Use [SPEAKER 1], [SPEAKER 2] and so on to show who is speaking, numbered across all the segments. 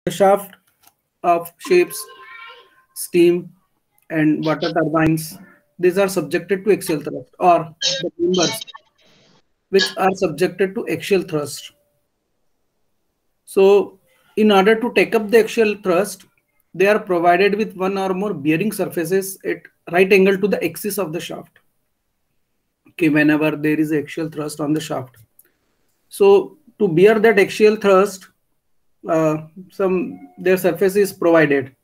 [SPEAKER 1] The shaft of ships, steam, and water turbines, these are subjected to axial thrust, or the members which are subjected to axial thrust. So, in order to take up the axial thrust, they are provided with one or more bearing surfaces at right angle to the axis of the shaft. Okay, whenever there is axial thrust on the shaft. So, to bear that axial thrust, some their surface is provided.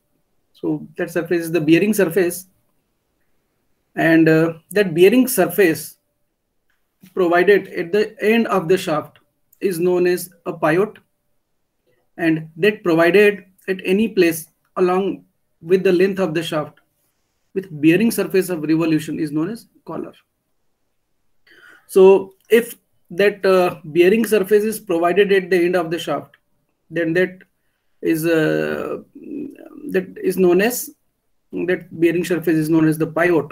[SPEAKER 1] So that surface is the bearing surface, and that bearing surface provided at the end of the shaft is known as a pivot, and that provided at any place along with the length of the shaft with bearing surface of revolution is known as collar. So if that bearing surface is provided at the end of the shaft, then is uh, that is known as that bearing surface is known as the pivot.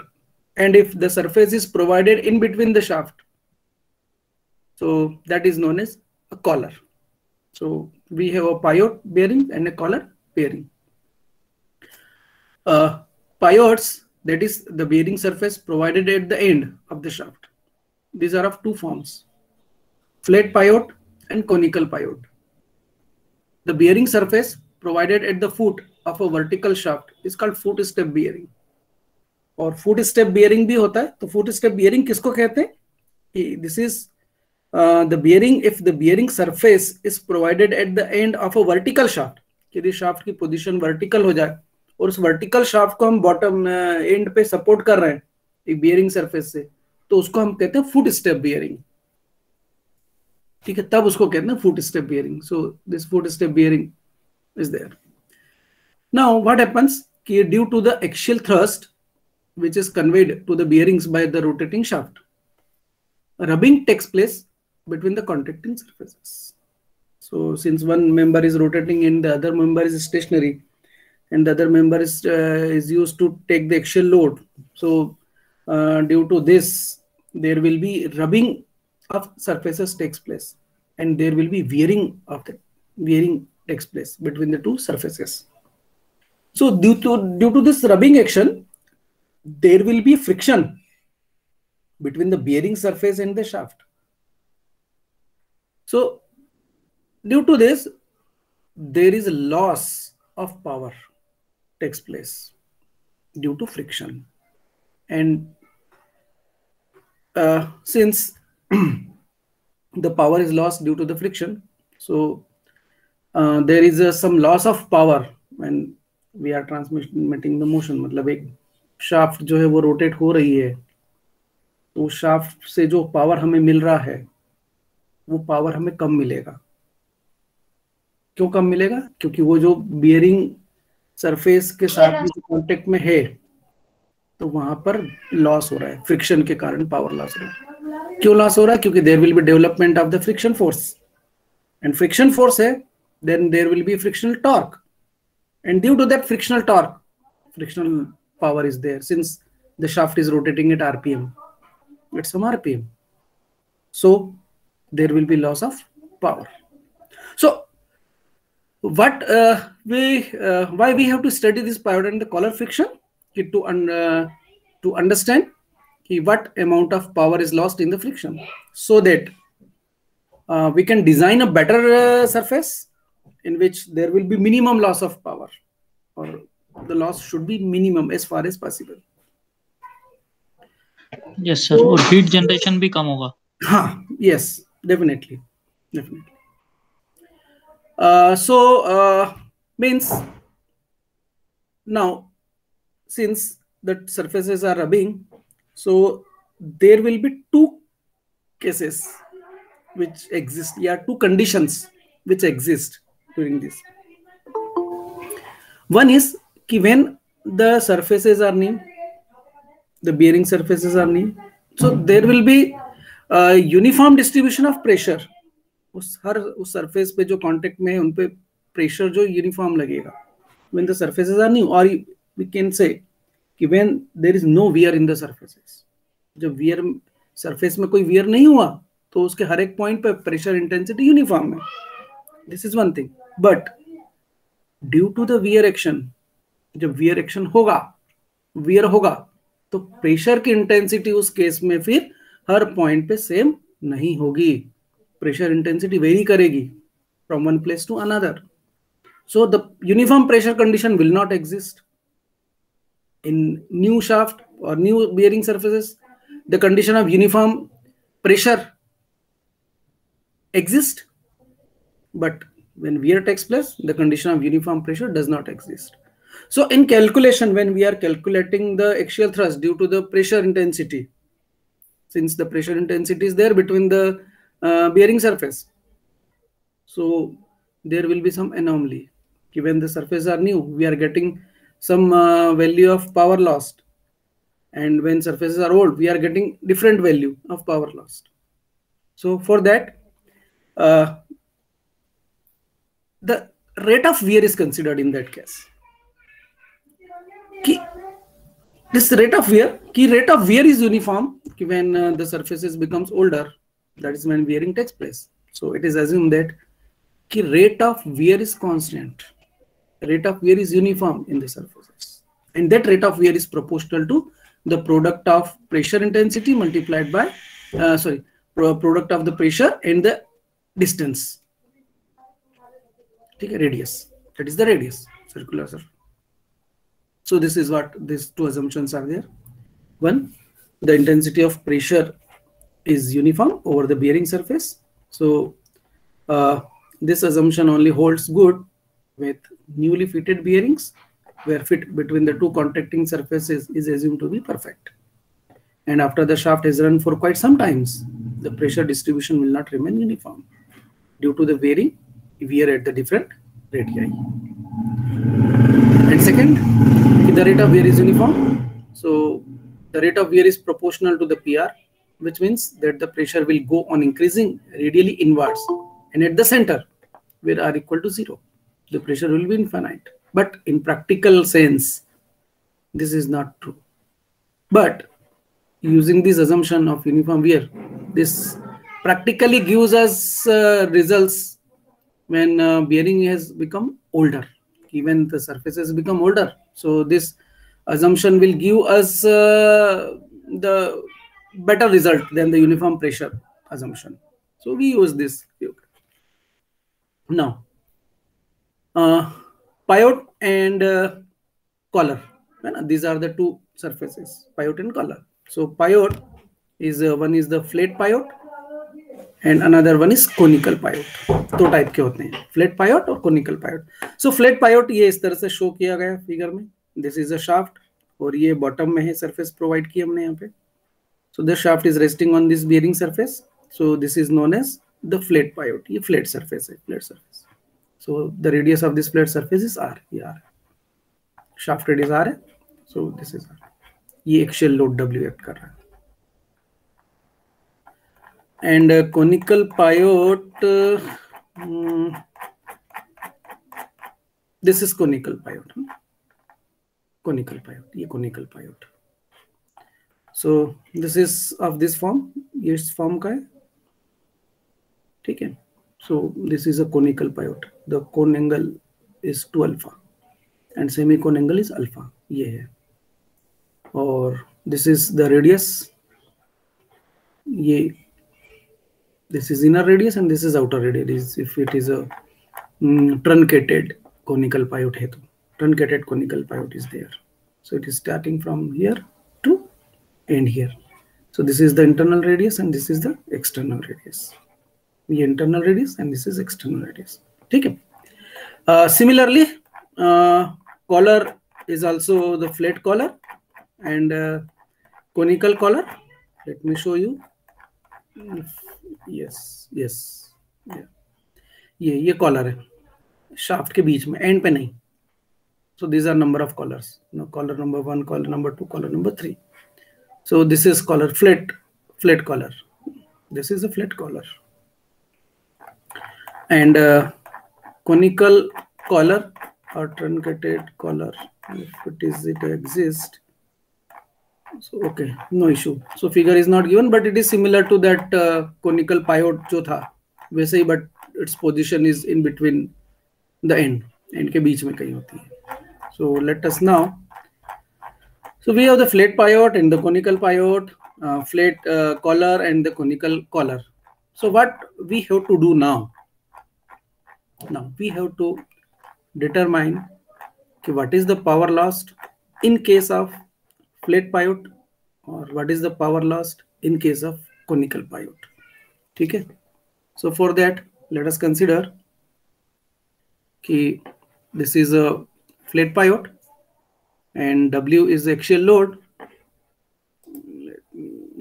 [SPEAKER 1] And if the surface is provided in between the shaft, so that is known as a collar. So we have a pivot bearing and a collar bearing. Pivots, that is the bearing surface provided at the end of the shaft. These are of two forms: flat pivot and conical pivot. The bearing surface provided at the foot of a vertical shaft is called foot step bearing. और foot step bearing भी होता है. तो foot step bearing किसको कहते हैं? This is the bearing if the bearing surface is provided at the end of a vertical shaft. यदि shaft की पोजीशन वर्टिकल हो जाए और उस वर्टिकल शाफ्ट को हम बॉटम एंड पे सपोर्ट कर रहे हैं एक बियरिंग सरफेस से, तो उसको हम कहते हैं फुट स्टेप बियरिंग. ठीक है, तब उसको कहते हैं foot step bearing. So this foot step bearing is there. Now what happens कि due to the axial thrust which is conveyed to the bearings by the rotating shaft, rubbing takes place between the contacting surfaces. So since one member is rotating and the other member is stationary, and the other member is used to take the axial load, so due to this there will be rubbing of surfaces takes place, and there will be wearing takes place between the two surfaces. So due to this rubbing action, there will be friction between the bearing surface and the shaft. So due to this, there is a loss of power takes place due to friction. And since the power is lost due to the friction, so there is some loss of power when we are transmitting the motion. मतलब एक shaft जो है वो rotate हो रही है, तो shaft से जो पावर हमें मिल रहा है वो पावर हमें कम मिलेगा. क्यों कम मिलेगा? क्योंकि वो जो बियरिंग सरफेस के साथ जो कांटेक्ट में है, तो वहां पर लॉस हो रहा है, फ्रिक्शन के कारण पावर लॉस हो रहा है. क्यों लॉस हो रहा है? क्योंकि there will be development of the friction force, and friction force है, then there will be frictional torque, and due to that frictional torque, frictional power is there since the shaft is rotating at RPM, at some RPM. So there will be loss of power. So what why we have to study this pivot and the collar friction? To understand what amount of power is lost in the friction, so that we can design a better surface in which there will be minimum loss of power, or the loss should be minimum as far as possible.
[SPEAKER 2] Yes sir. और heat generation भी कम होगा.
[SPEAKER 1] हाँ, yes, definitely. So means now since the surfaces are rubbing, so there will be two cases which exist, two conditions which exist during this. One is when the surfaces are new, the bearing surfaces are new, so there will be a uniform distribution of pressure. उस surface पे जो contact में है उन पे pressure जो uniform लगेगा when the surfaces are new, or we can say कि when there is no wear in the surfaces. जब wear surface में कोई wear नहीं हुआ तो उसके हर एक point पे pressure intensity uniform है. This is one thing. But due to the wear action, जब वियर एक्शन होगा, वियर होगा, तो प्रेशर की इंटेंसिटी उस केस में फिर हर पॉइंट पे सेम नहीं होगी, प्रेशर इंटेंसिटी वेरी करेगी from one place to another. So the uniform pressure condition will not exist in new shaft or new bearing surfaces. The condition of uniform pressure exists, but when wear takes place, the condition of uniform pressure does not exist. So in calculation, when we are calculating the axial thrust due to the pressure intensity, since the pressure intensity is there between the bearing surface, so there will be some anomaly. When the surfaces are new, we are getting some value of power lost, and when surfaces are old, we are getting different value of power lost. So for that, the rate of wear is considered in that case. This rate of wear is uniform when the surfaces becomes older. That is when wearing takes place. So it is assumed that rate of wear is constant. Rate of wear is uniform in the surfaces, and that rate of wear is proportional to the product of pressure intensity multiplied by product of the pressure and the distance. Okay, radius. That is the radius, circular surface. So this is what these two assumptions are there. One, the intensity of pressure is uniform over the bearing surface. So this assumption only holds good with newly fitted bearings, where fit between the two contacting surfaces is assumed to be perfect. And after the shaft is run for quite some times, the pressure distribution will not remain uniform due to the varying wear at the different radii. And second, if the rate of wear is uniform, so the rate of wear is proportional to the PR, which means that the pressure will go on increasing radially inwards, and at the center, where R equal to 0, the pressure will be infinite. But in practical sense, this is not true. But using this assumption of uniform wear, this practically gives us results when bearing has become older, even the surfaces become older. So this assumption will give us the better result than the uniform pressure assumption. So we use this. Now, pivot and collar. These are the two surfaces, pivot and collar. So pivot is one is the flat pivot and another one is conical pivot. दो type के होते हैं, flat pivot और conical pivot. So flat pivot ये इस तरह से show किया गया फिगर में. This is a shaft और ये बॉटम में है, सरफेस प्रोवाइड की हमने यहाँ पे. So the shaft is resting on this bearing surface. So this is known as the flat pivot. ये flat surface है, flat surface. So the radius of this flat surface is R. ये R. Shaft radius R है. So this is R. ये axial load W act कर रहा है. And conical pivot, this is conical pivot. Conical pivot. ये conical pivot. So this is of this form. ये इस form का है. ठीक है. So this is a conical pivot. The cone angle is 2 alpha and semi-cone angle is alpha. ये है. और this is the radius. ये this is inner radius and this is outer radius. If it is a truncated conical pivot है तो truncated conical pivot is there. So it is starting from here to end here. So this is the internal radius and this is the external radius. The internal radius and this is external radius. ठीक है. Similarly, collar is also the flat collar and conical collar. Let me show you. Yes. Yeah. ये collar है, shaft के बीच में, end पे नहीं. So these are number of collars. Now collar number 1, collar number 2, collar number 3. So this is collar, flat collar. This is a flat collar. And conical collar or truncated collar, if it exists. So okay, no issue. So figure is not given, but it is similar to that conical pivot जो था वैसे ही, but its position is in between the end and के बीच में कहीं होती है. So let us now. So we have the flat pivot and the conical pivot, flat collar and the conical collar. So what we have to do now? Now we have to determine what is the power lost in case of flat pivot or what is the power lost in case of conical pivot. Okay. So for that, let us consider कि this is a flat pivot and W is the axial load. Let me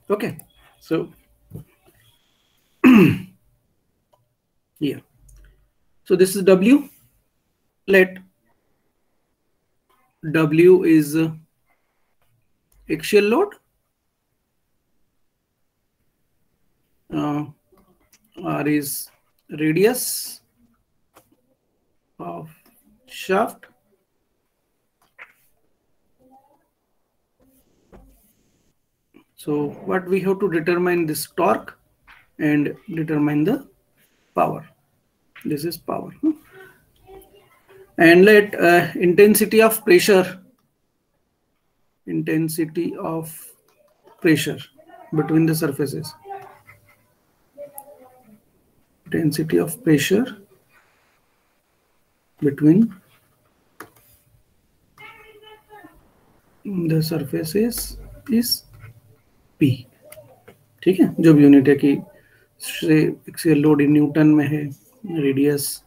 [SPEAKER 1] okay. So yeah. So this is W. Let W is axial load. R is radius of shaft. So what we have to determine this torque and determine the power. This is power. And let intensity of pressure between the surfaces. Intensity of pressure between the surfaces is P. ठीक है, जो भी unit है कि axial load in newton में है, radius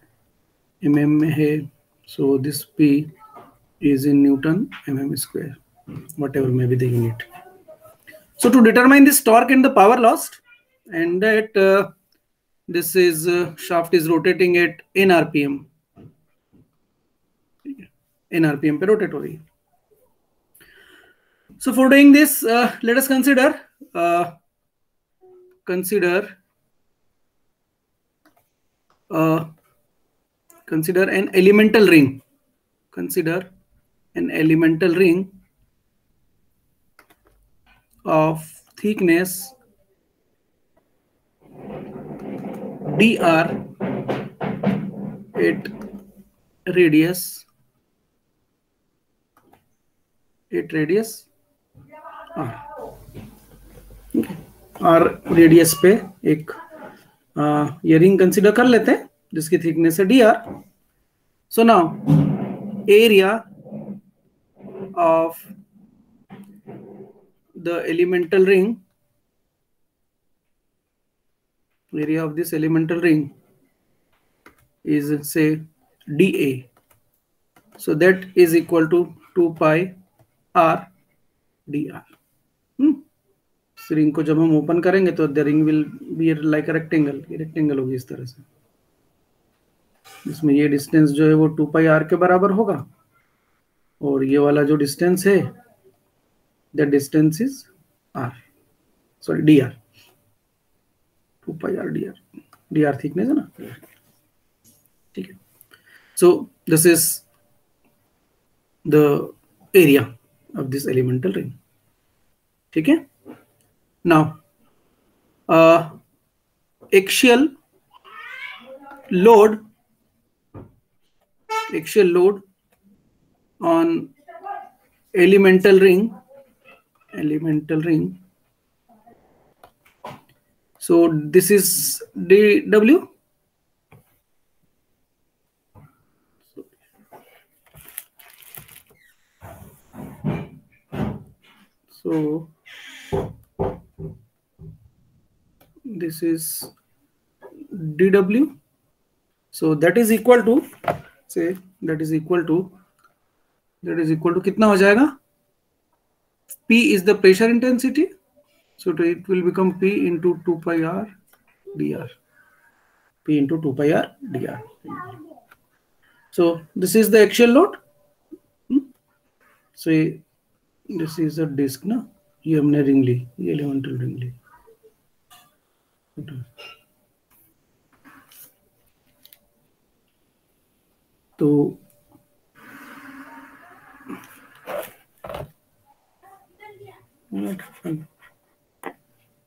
[SPEAKER 1] mm में है, so this P is in Newton mm square, whatever may be the unit. So to determine this torque and the power lost, and that this is shaft is rotating at n rpm. n rpm पे rotate हो रही है. So for doing this, let us consider an elemental ring. Consider an elemental ring of thickness dr at radius r radius पे एक ये ring consider कर लेते हैं जिसकी थिकनेस है dr. So now area of the elemental ring, area of this elemental ring is say dA. So that is equal to 2 pi r dr. इस ring को जब हम ओपन करेंगे तो the ring will be like rectangle, rectangle होगी इस तरह से. इसमें ये डिस्टेंस जो है वो 2 पाई r के बराबर होगा और ये वाला जो डिस्टेंस है that distance is r, sorry dr. 2 pi r dr thickness है ना, ठीक है. So this is the area of this elemental ring. ठीक है. Now axial load on elemental ring. So this is dW. So this is dW. So that is equal to, say that is equal to कितना हो जाएगा? P is the pressure intensity. So it will become P into 2 pi r dr. P into 2 pi r dr. So this is the axial load. So this is a disk ना, ये हमने ring ली, ये elemental ring ली. तो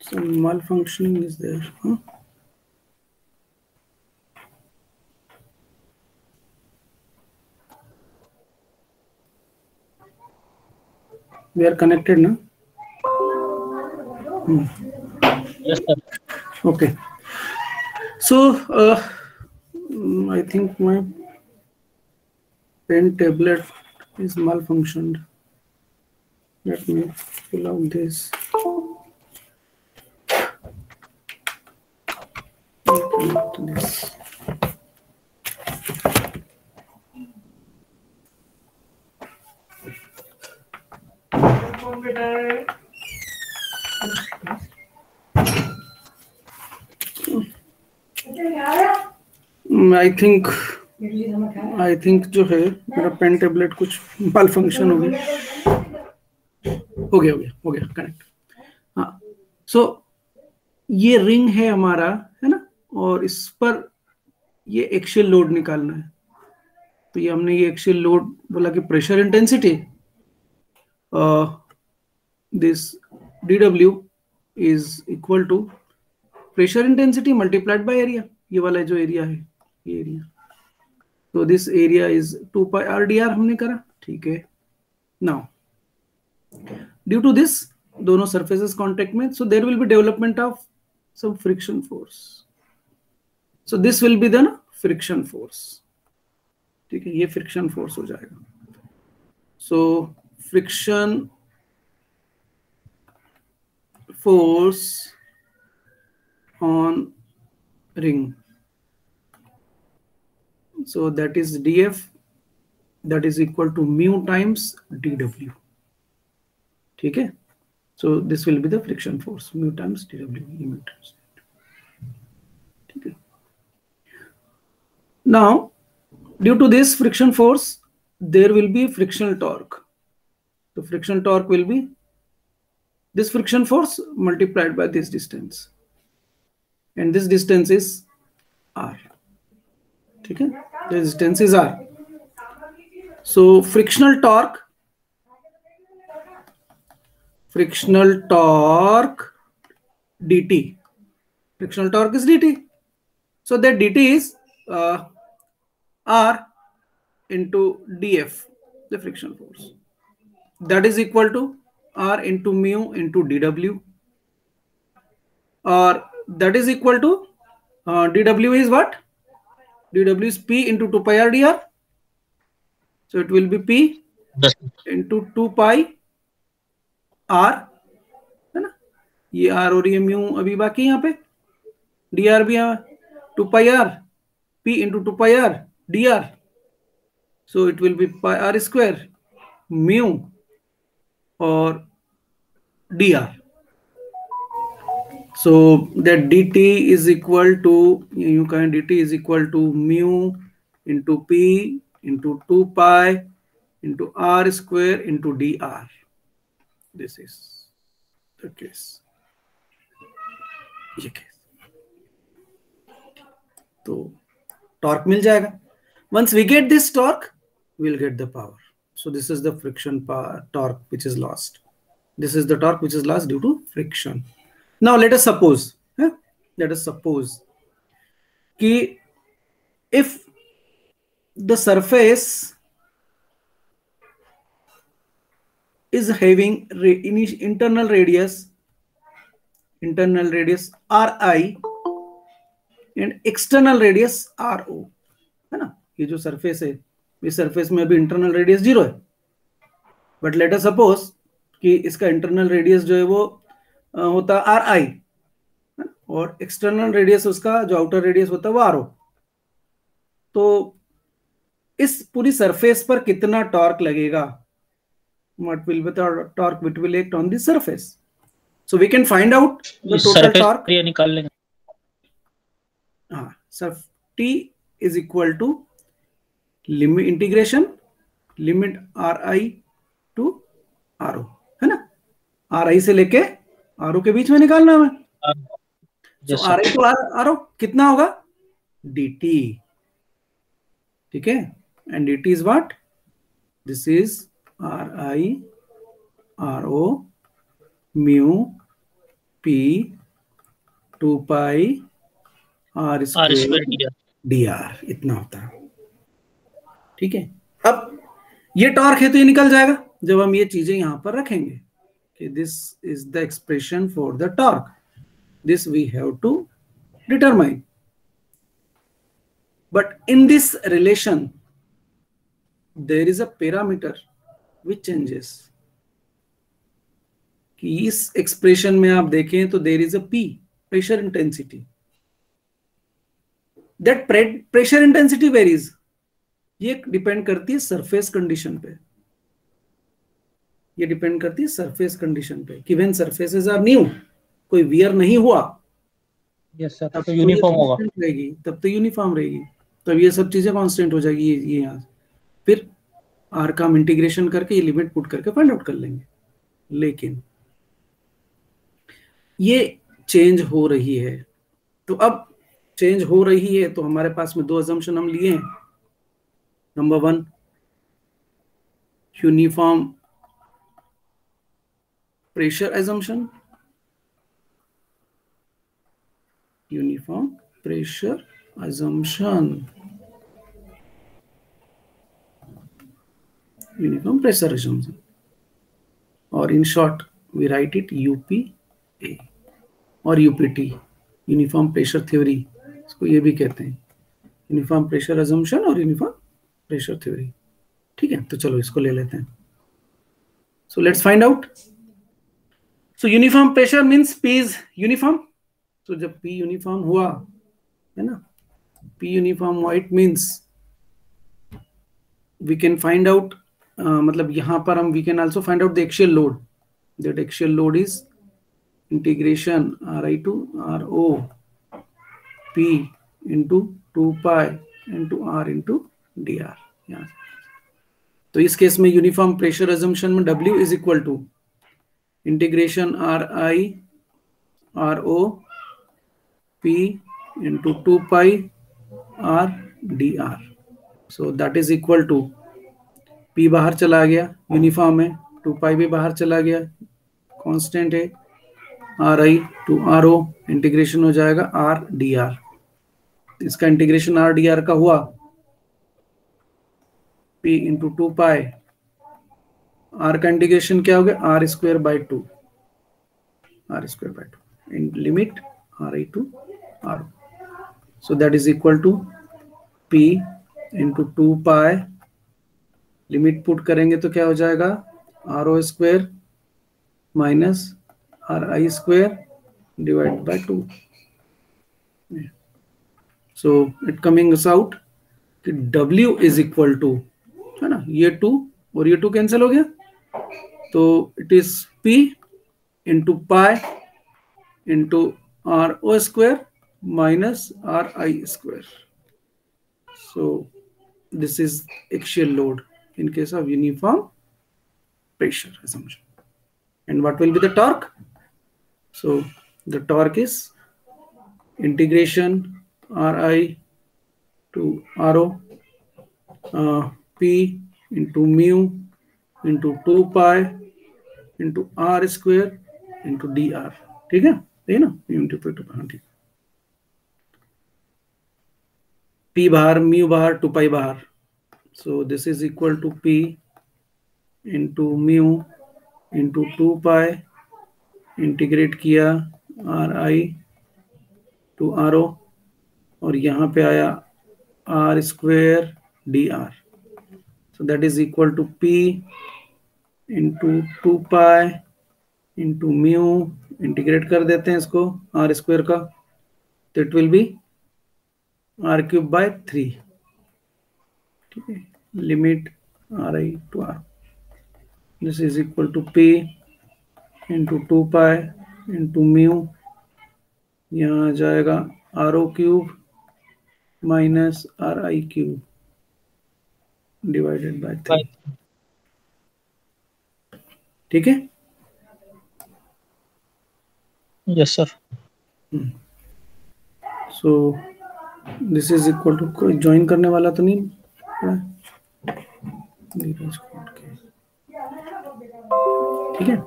[SPEAKER 1] some malfunctioning is there. Huh? We are connected now.
[SPEAKER 2] Yes, sir.
[SPEAKER 1] Okay. So I think my pen tablet is malfunctioned. Let me pull out this. This. I think जो है मेरा pen tablet कुछ माल function हो गया connect. हाँ, सो ये ring है हमारा, है ना, और इस पर ये एक्सियल लोड निकालना है. तो ये हमने ये एक्सियल लोड बोला कि pressure intensity this dw is equal to pressure intensity multiplied by area. ये वाला जो एरिया है, ये एरिया. तो this area is 2 pi r dr हमने करा, ठीक है. नाउ ड्यू टू दिस दोनों सरफेसेस कांटेक्ट में, so there will be development of some friction force. So this will be the friction force. ठीक है, ये फ्रिक्शन फोर्स हो जाएगा. So friction force on ring, so that is df, that is equal to mu times dw. ठीक है, so this will be the friction force, mu times dw. ठीक है. Now due to this friction force there will be frictional torque. So frictional torque will be this friction force multiplied by this distance, and this distance is r. ठीक है, the distance is r. So frictional torque dt, frictional torque is dt. So that dt is r into df, the friction force, that is equal to r into mu into dw, or that is equal to dw is what? dw is p into 2 pi r dr. So it will be p into 2 pi r, है ना. ये r और ये mu अभी बाकी यहाँ पे, dr भी यहाँ 2 pi r, p into 2 pi r dr. So it will be pi r square mu or dr. So that dt is equal to, you can dt is equal to mu into p into 2 pi into r square into dr. This is the case. ये case. तो torque मिल जाएगा. Once we get this torque, we'll get the power. So this is the friction torque which is lost. This is the torque which is lost due to friction. Now let us suppose, कि if the surface is having internal radius ri and external radius ro, है ना. ये जो surface है, इस surface में अभी internal radius 0 है, बट लेट अस सपोज कि इसका इंटरनल रेडियस जो है वो होता आर आई, और एक्सटर्नल रेडियस उसका जो आउटर रेडियस होता है वो आर ओ. तो इस पूरी सरफेस पर कितना टॉर्क लगेगा? What will be the torque which will act on the surface? So we can find out the total torque.
[SPEAKER 2] निकाल लेंगे.
[SPEAKER 1] हाँ, सर्फ T is equal to limit integration limit r i to r o, है ना, are आई से लेके R O के बीच में निकालना है। So
[SPEAKER 2] Yes,
[SPEAKER 1] r
[SPEAKER 2] sir.
[SPEAKER 1] I to r o कितना होगा, डी टी, ठीक है, and d t is what, this is r I R o mu p 2 pi r
[SPEAKER 2] R
[SPEAKER 1] square
[SPEAKER 2] square DR.
[SPEAKER 1] D r, इतना होता है, ठीक है। अब ये टॉर्क है तो ये निकल जाएगा जब हम ये चीजें यहां पर रखेंगे कि this is the expression for the torque, this we have to determine, but in this relation there is a parameter which changes, कि इस एक्सप्रेशन में आप देखें तो there is a p, pressure intensity, that pressure intensity varies, ये depend करती है surface condition पे, ये डिपेंड करती है सरफेस कंडीशन पे कि व्हेन सरफेसेस आर न्यू, कोई वियर नहीं हुआ,
[SPEAKER 2] Yes, sir.
[SPEAKER 1] तब
[SPEAKER 2] तो यूनिफॉर्म होगा.
[SPEAKER 1] constant रहेगी, तब तो यूनिफॉर्म रहेगी, तब ये सब चीजें कांस्टेंट हो जाएगी, ये यहाँ फिर आर का हम इंटीग्रेशन करके ये लिमिट पुट करके फाइंड आउट कर लेंगे। लेकिन ये चेंज हो रही है, तो अब चेंज हो रही है तो हमारे पास में दो अजम्पशन हम लिए हैं। Number one, uniform pressure assumption, uniform pressure assumption, uniform pressure assumption, or in short we write it UPA or UPT, uniform pressure theory, इसको ये भी कहते हैं, यूनिफॉर्म प्रेशर assumption और यूनिफॉर्म प्रेशर थ्योरी, ठीक है। तो चलो इसको ले लेते हैं। So let's find out. So uniform pressure means P is uniform, तो जब P यूनिफॉर्म हुआ है ना, P यूनिफॉर्म हुआ, it means we can find out, मतलब यहां पर हम we can also find out the axial load, that axial load is integration r i to r O P into 2 pi into r into D r. तो इस case में uniform pressure assumption में W is equal to integration r I R O P into 2 pi r d are. So that is equal to P बाहर चला गया, uniform है, 2 पाई भी बाहर चला गया, कांस्टेंट है, r i to r o, integration हो जाएगा आर डी आर। इसका इंटीग्रेशन आर डी आर का हुआ P इंटू 2 पाई, आर का इंटीग्रेशन क्या हो गया, r square by two, r square by two in limit r i to r. So that is equal to P into 2 pi, limit put करेंगे तो क्या हो जाएगा, r O square minus are I square divide by 2। So it coming out कि W is equal to, है ना, ये 2 और ये 2 कैंसिल हो गया, तो it is P into pi into R O square minus are I square. So this is axial load in case of uniform pressure assumption. And what will be the torque? So the torque is integration Ri to Ro P into mu into 2 pi into R square into dr, ठीक है, ये ना into P to pi, ठीक, P बाहर, mu बाहर, 2 pi बाहर। So this is equal to P into mu into 2 pi, integrate किया r i to r ओ, और यहाँ पे आया r square d are. So that is equal to P into 2 pi into mu, integrate कर देते हैं इसको आर स्क्वेयर का, तो it will be r cube by 3, ठीक है, limit r i to r, this is equal to P into 2 pi into mu, यहाँ आ जाएगा r O cube minus are I cube divided by 3। ठीक है।
[SPEAKER 2] Yes sir.
[SPEAKER 1] So this is equal to, कोई join करने वाला तो नहीं है? ठीक है।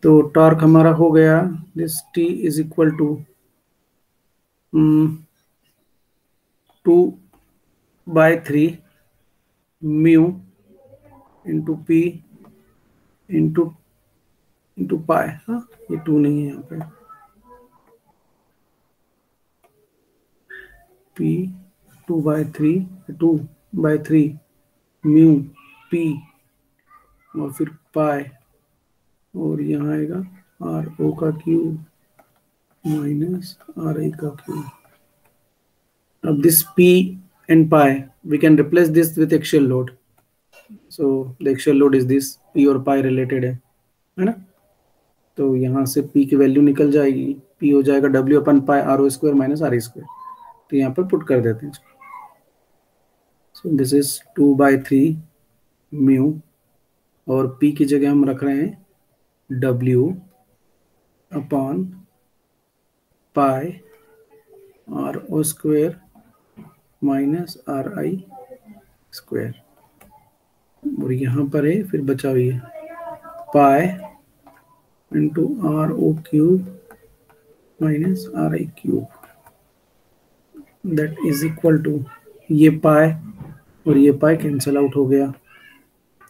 [SPEAKER 1] तो टॉर्क हमारा हो गया, this T is equal to 2/3 mu into P into pi. हाँ, ये 2 नहीं है यहाँ पे, पी 2/3 म्यू पी और फिर पाई, और यहाँ आएगा आर ओ का क्यूब माइनस आर आई का क्यूब। अब this P and pi we can replace this with axial load, so the axial load is this, p और पाई रिलेटेड है ना। तो यहाँ से p की वैल्यू निकल जाएगी, p हो जाएगा w upon pi R O square minus R A square. तो यहाँ पर पुट कर देते हैं। सो दिस इज 2/3 म्यू और p की जगह हम रख रहे हैं w upon pi R O square minus are I square, और यहाँ पर है फिर बचा हुई है pi into R O cube minus are I cube, that is equal to, ये पाई और ये पाई कैंसिल आउट हो गया,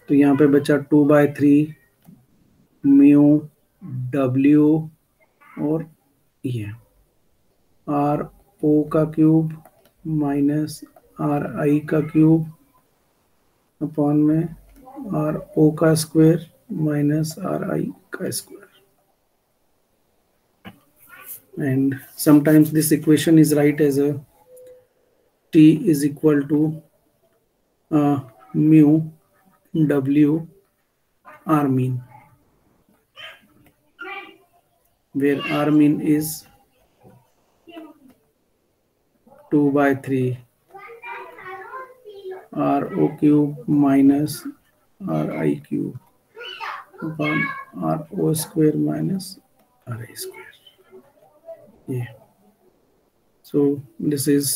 [SPEAKER 1] तो यहाँ पे बचा 2/3 म्यू डब्ल्यू और ये आर ओ का क्यूब माइनस आर आई का क्यूब अपॉन में आर ओ का स्क्वायर माइनस आर आई का square. And sometimes this equation is right as a t is equal to mu w r mean, where r mean is 2/3 r o cube minus r I cube upon r o square minus r a square. Yeah. So this is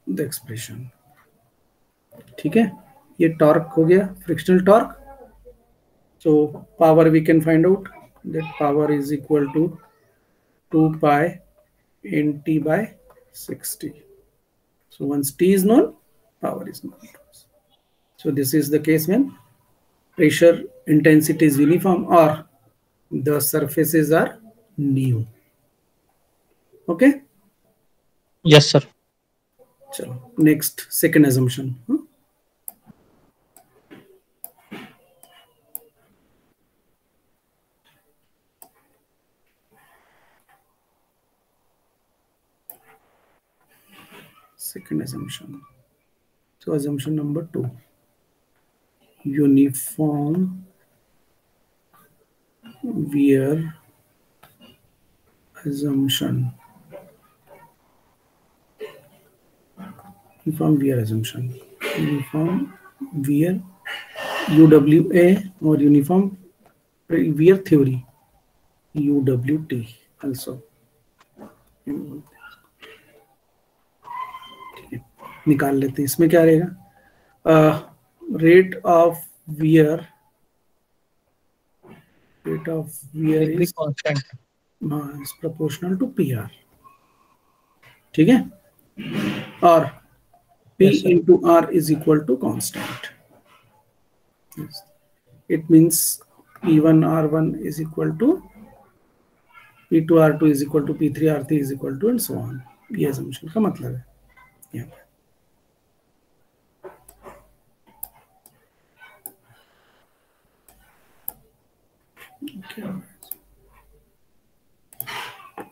[SPEAKER 1] the expression. ठीक है, ये torque हो गया, frictional torque. So power we can find out that power is equal to 2 pi nt by 60. So once t is known, power is known. So this is the case when pressure intensity is uniform or the surfaces are new. Okay.
[SPEAKER 2] Yes sir.
[SPEAKER 1] चलो next, second assumption. Second assumption. So assumption number 2, uniform wear assumption. Uniform wear assumption. Uniform wear UWA or uniform wear theory UWT also. निकाल लेते हैं, इसमें क्या रहेगा, rate of wear is
[SPEAKER 2] constant
[SPEAKER 1] proportional to PR। ठीक है, और P into R is equal to constant. It means P1 R1 is equal to P2 R2 is equal to P3 R3 is equal to and so on. ये assumption का मतलब है यहाँ पे।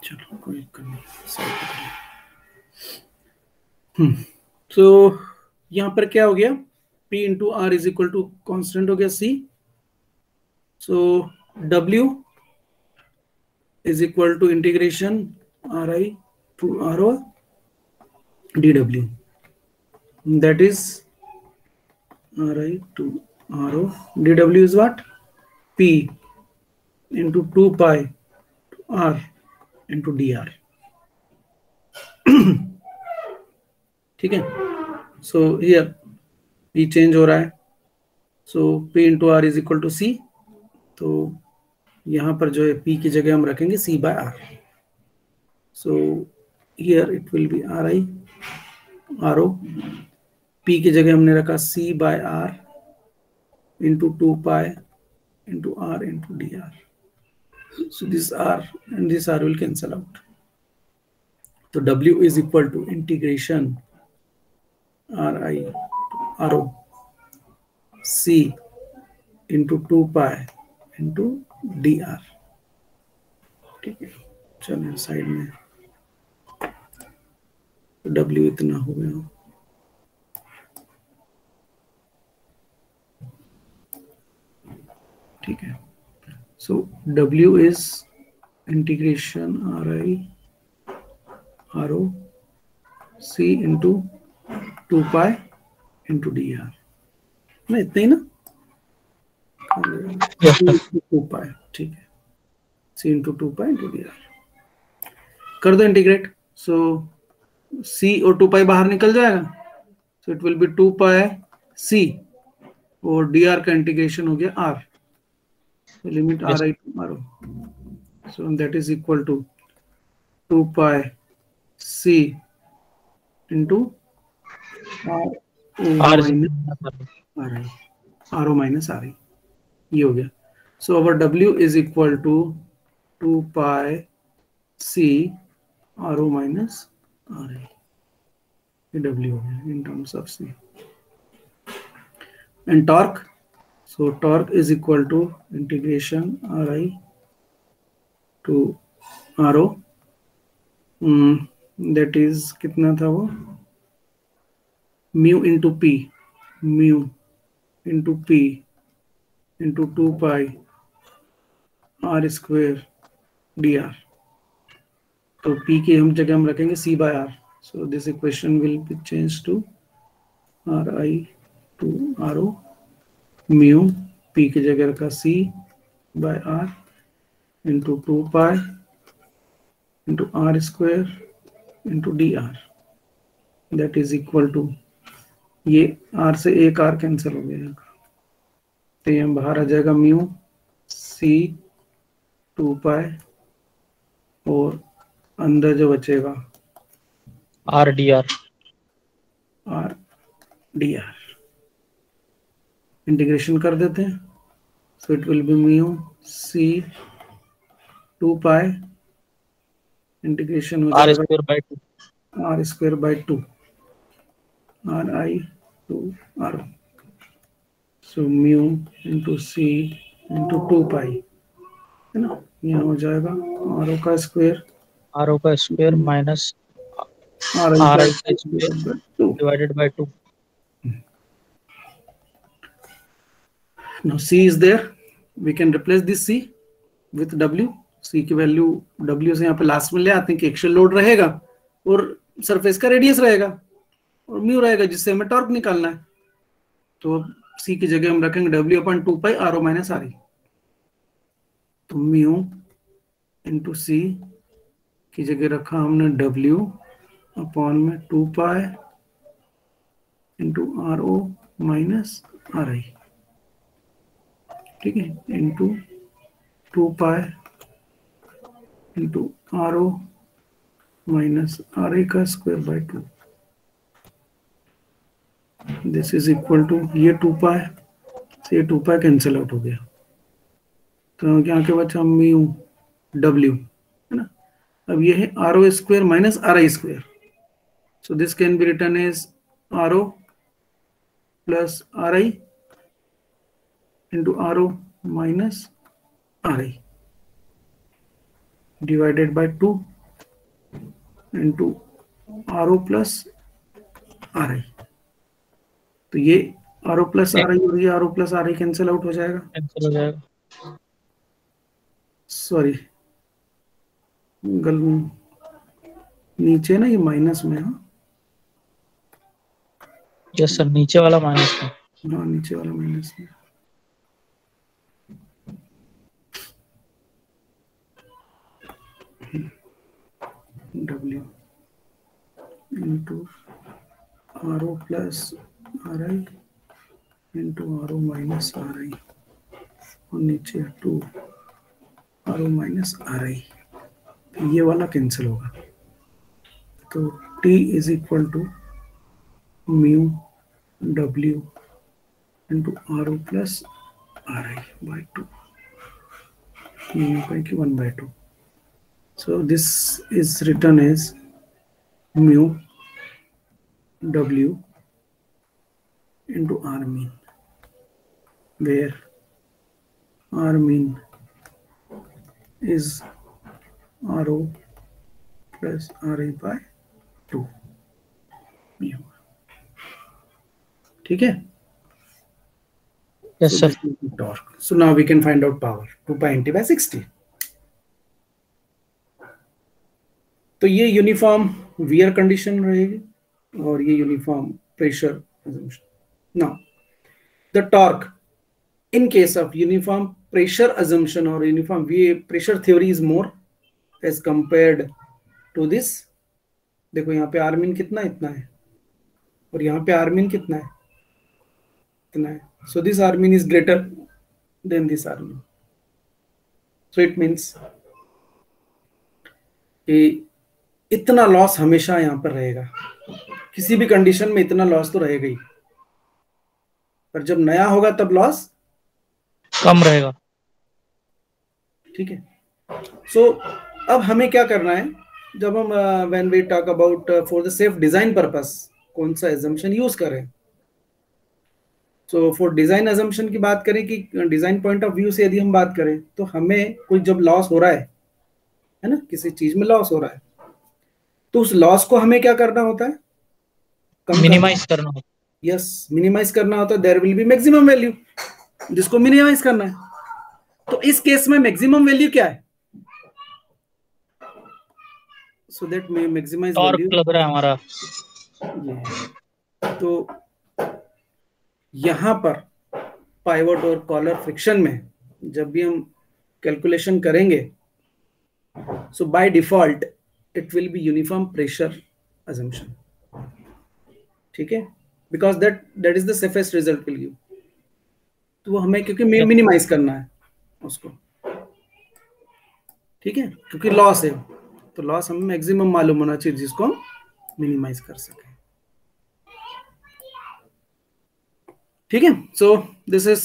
[SPEAKER 1] चलो कोई नहीं। तो यहाँ पर क्या हो गया, P into R is equal to constant हो गया C, so W is equal to integration RI to RO dw, that is ri to ro. dw is what? P into 2 pi r into dr. ठीक है, so here p change हो रहा है, so p into R is equal to C. तो यहाँ पर जो है p की जगह हम रखेंगे c by r. So here it will be R I R O. p की जगह हमने रखा c by r into 2 pi into r into D R. So this r and this r will cancel out. तो w is equal to integration ri ro c into 2 pi into D R. ठीक है, चलिए side में. W इतना हो गया. ठीक है, सो W is integration RI RO C into 2 pi into D R. ना इतना ही ना, 2 पाई. ठीक है, C into 2 pi into D R कर दो इंटीग्रेट. सो C और 2 पाई बाहर निकल जाएगा, सो it will B 2 pi C और डी आर का इंटीग्रेशन हो गया R. So limit
[SPEAKER 2] Yes.
[SPEAKER 1] Ri to RO. So that is equal to 2 pi C into
[SPEAKER 2] R
[SPEAKER 1] RO minus RI. ये हो गया. So our W is equal to 2 pi C RO minus RI. ये W हो गया in terms of C. And torque. So torque is equal to integration Ri to RO. That is कितना था वो, mu into P, mu into P into 2 pi R square dr. तो P की हम जगह हम रखेंगे C by R. So this equation will be changed to Ri to RO mu P की जगह रखा C by R into 2 pi into R square into dr. That is equal to, ये R से एक R कैंसिल हो गया, तो ये बाहर आ जाएगा mu C 2 pi और अंदर जो बचेगा
[SPEAKER 2] R dr.
[SPEAKER 1] R dr. Integration कर देते हैं. सो it will B mu C 2 pi integration हो
[SPEAKER 2] R
[SPEAKER 1] जाएगा
[SPEAKER 2] square by 2.
[SPEAKER 1] R square by 2 Ri to RO. So mu into C into 2 pi है ना, यहाँ हो जाएगा RO का स्क्वायर
[SPEAKER 2] RO का स्क्वायर माइनस
[SPEAKER 1] RI
[SPEAKER 2] RI
[SPEAKER 1] का
[SPEAKER 2] का square
[SPEAKER 1] 2.
[SPEAKER 2] Divided by 2.
[SPEAKER 1] Now C is there, we can replace this C with W. C की वैल्यू W से यहाँ पे लास्ट में ले आते हैं कि एक्शन लोड रहेगा और सरफेस का रेडियस रहेगा और म्यू रहेगा जिससे हमें टॉर्क निकालना है. तो C की जगह हम रखेंगे W upon 2 pi RO minus RI. तो म्यू इंटू C की जगह रखा हमने W अपॉन में 2 pi into RO minus RI. ठीक है, into 2 pi into RO minus RI का square by 2. This is equal to, ये 2 पाई से 2 पाई कैंसिल आउट हो गया, तो क्या के बचा म्यू W है ना. अब ये है RO square minus RI square. So this can be written as RO plus RI into RO minus RI divided by 2 into RO plus RI. तो ये RO plus RI और ये RO plus RI cancel out हो जाएगा.
[SPEAKER 2] Cancel हो जाएगा.
[SPEAKER 1] Sorry, नीचे ना ये माइनस में. हाँ,
[SPEAKER 2] यस सर, नीचे वाला माइनस में।
[SPEAKER 1] हाँ, नीचे वाला माइनस में। W into RO plus RI into RO minus RI और नीचे 2 RO माइनस RI। ये वाला कैंसिल होगा, तो T is equal to mu W into RO plus RI by 2, mu by 1/2। So this is written as mu W into R mean, where R mean is RO plus RI by 2 mu। ठीक है?
[SPEAKER 2] Yes sir.
[SPEAKER 1] This is the torque. So now we can find out power, 2 pi nt by 60। तो ये uniform wear condition रहेगी और ये uniform pressure assumption। Now the torque in case of uniform pressure assumption or uniform pressure theory is more as compared to this। देखो यहाँ पे are mean कितना इतना है और यहाँ पे आर मीन कितना है इतना है। So this R mean is greater than this R mean. So it means इतना लॉस हमेशा यहाँ पर रहेगा, किसी भी कंडीशन में इतना लॉस तो रहेगा ही, पर जब नया होगा तब लॉस
[SPEAKER 2] कम रहेगा।
[SPEAKER 1] ठीक है। सो अब हमें क्या करना है, जब हम when we talk about for the safe design purpose कौन सा एजम्पशन यूज करें। सो फॉर डिजाइन एजम्पशन की बात करें कि डिजाइन पॉइंट ऑफ व्यू से यदि हम बात करें तो हमें कोई जब लॉस हो रहा है ना, किसी चीज में लॉस हो रहा है, तो उस लॉस को हमें क्या करना होता है,
[SPEAKER 2] मिनिमाइज करना होता
[SPEAKER 1] है। यस, मिनिमाइज करना होता है। There will be maximum value जिसको मिनिमाइज करना है। तो इस केस में मैक्सिमम वैल्यू क्या है, सो दैट में मैक्सिमाइज
[SPEAKER 2] टॉर्क
[SPEAKER 1] वैल्यू
[SPEAKER 2] लग रहा है हमारा।
[SPEAKER 1] तो यहां पर पाइवट और कॉलर फ्रिक्शन में जब भी हम कैलकुलेशन करेंगे, so by default it will be uniform pressure assumption। ठीक है, because that is the safest result will give. तो वो हमें क्योंकि मिनिमाइज करना है उसको, ठीक है, क्योंकि लॉस है तो लॉस हमें मैक्सिमम मालूम होना चाहिए जिसको हम मिनिमाइज कर सकें। ठीक है। So this is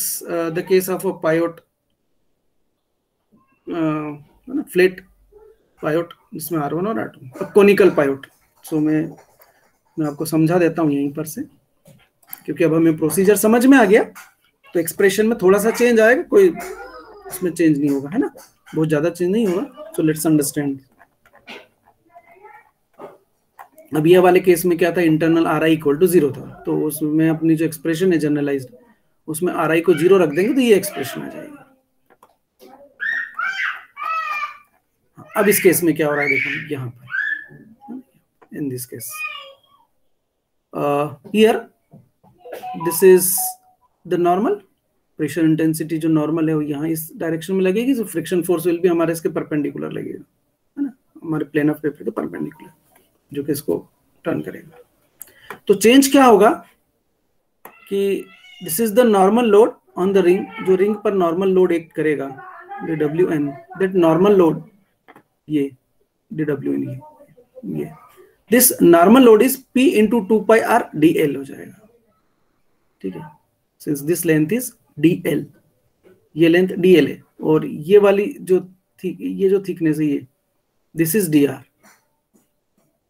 [SPEAKER 1] the case of a pivot, flat pivot जिसमें R1 और R2। अब कोनिकल पायोट, सो मैं आपको समझा देता हूं यहीं पर से, क्योंकि अब हमें प्रोसीजर समझ में आ गया तो एक्सप्रेशन में थोड़ा सा चेंज आएगा, कोई उसमें चेंज नहीं होगा, है ना, बहुत ज्यादा चेंज नहीं होगा। So let's understand. अब ये वाले केस में क्या था, इंटरनल RI इक्वल टू 0 था, तो उसमें अपनी जो एक्सप्रेशन है जनरलाइज्ड, उसमें RI को 0 रख देंगे तो ये एक्सप्रेशन आ जाएगी। अब इस केस में क्या हो रहा है, देखो यहाँ पर in this case here this is the normal pressure intensity, जो नॉर्मल है वो यहाँ इस डायरेक्शन में लगेगी, तो फ्रिक्शन फोर्स विल भी हमारे इसके परपेंडिकुलर लगेगा, है ना, हमारे प्लेन ऑफ पेपर के परपेंडिकुलर, जो कि इसको टर्न करेगा। तो चेंज क्या होगा कि this is the normal load on the ring, जो रिंग पर नॉर्मल लोड एक करेगा dWn, दैट नॉर्मल लोड ये dWn, ये this normal load is P into 2 pi R dl हो जाएगा। ठीक है, since this length is dl, ये लेंथ dl है, और ये वाली जो ये जो थिकनेस है ये दिस इज dr।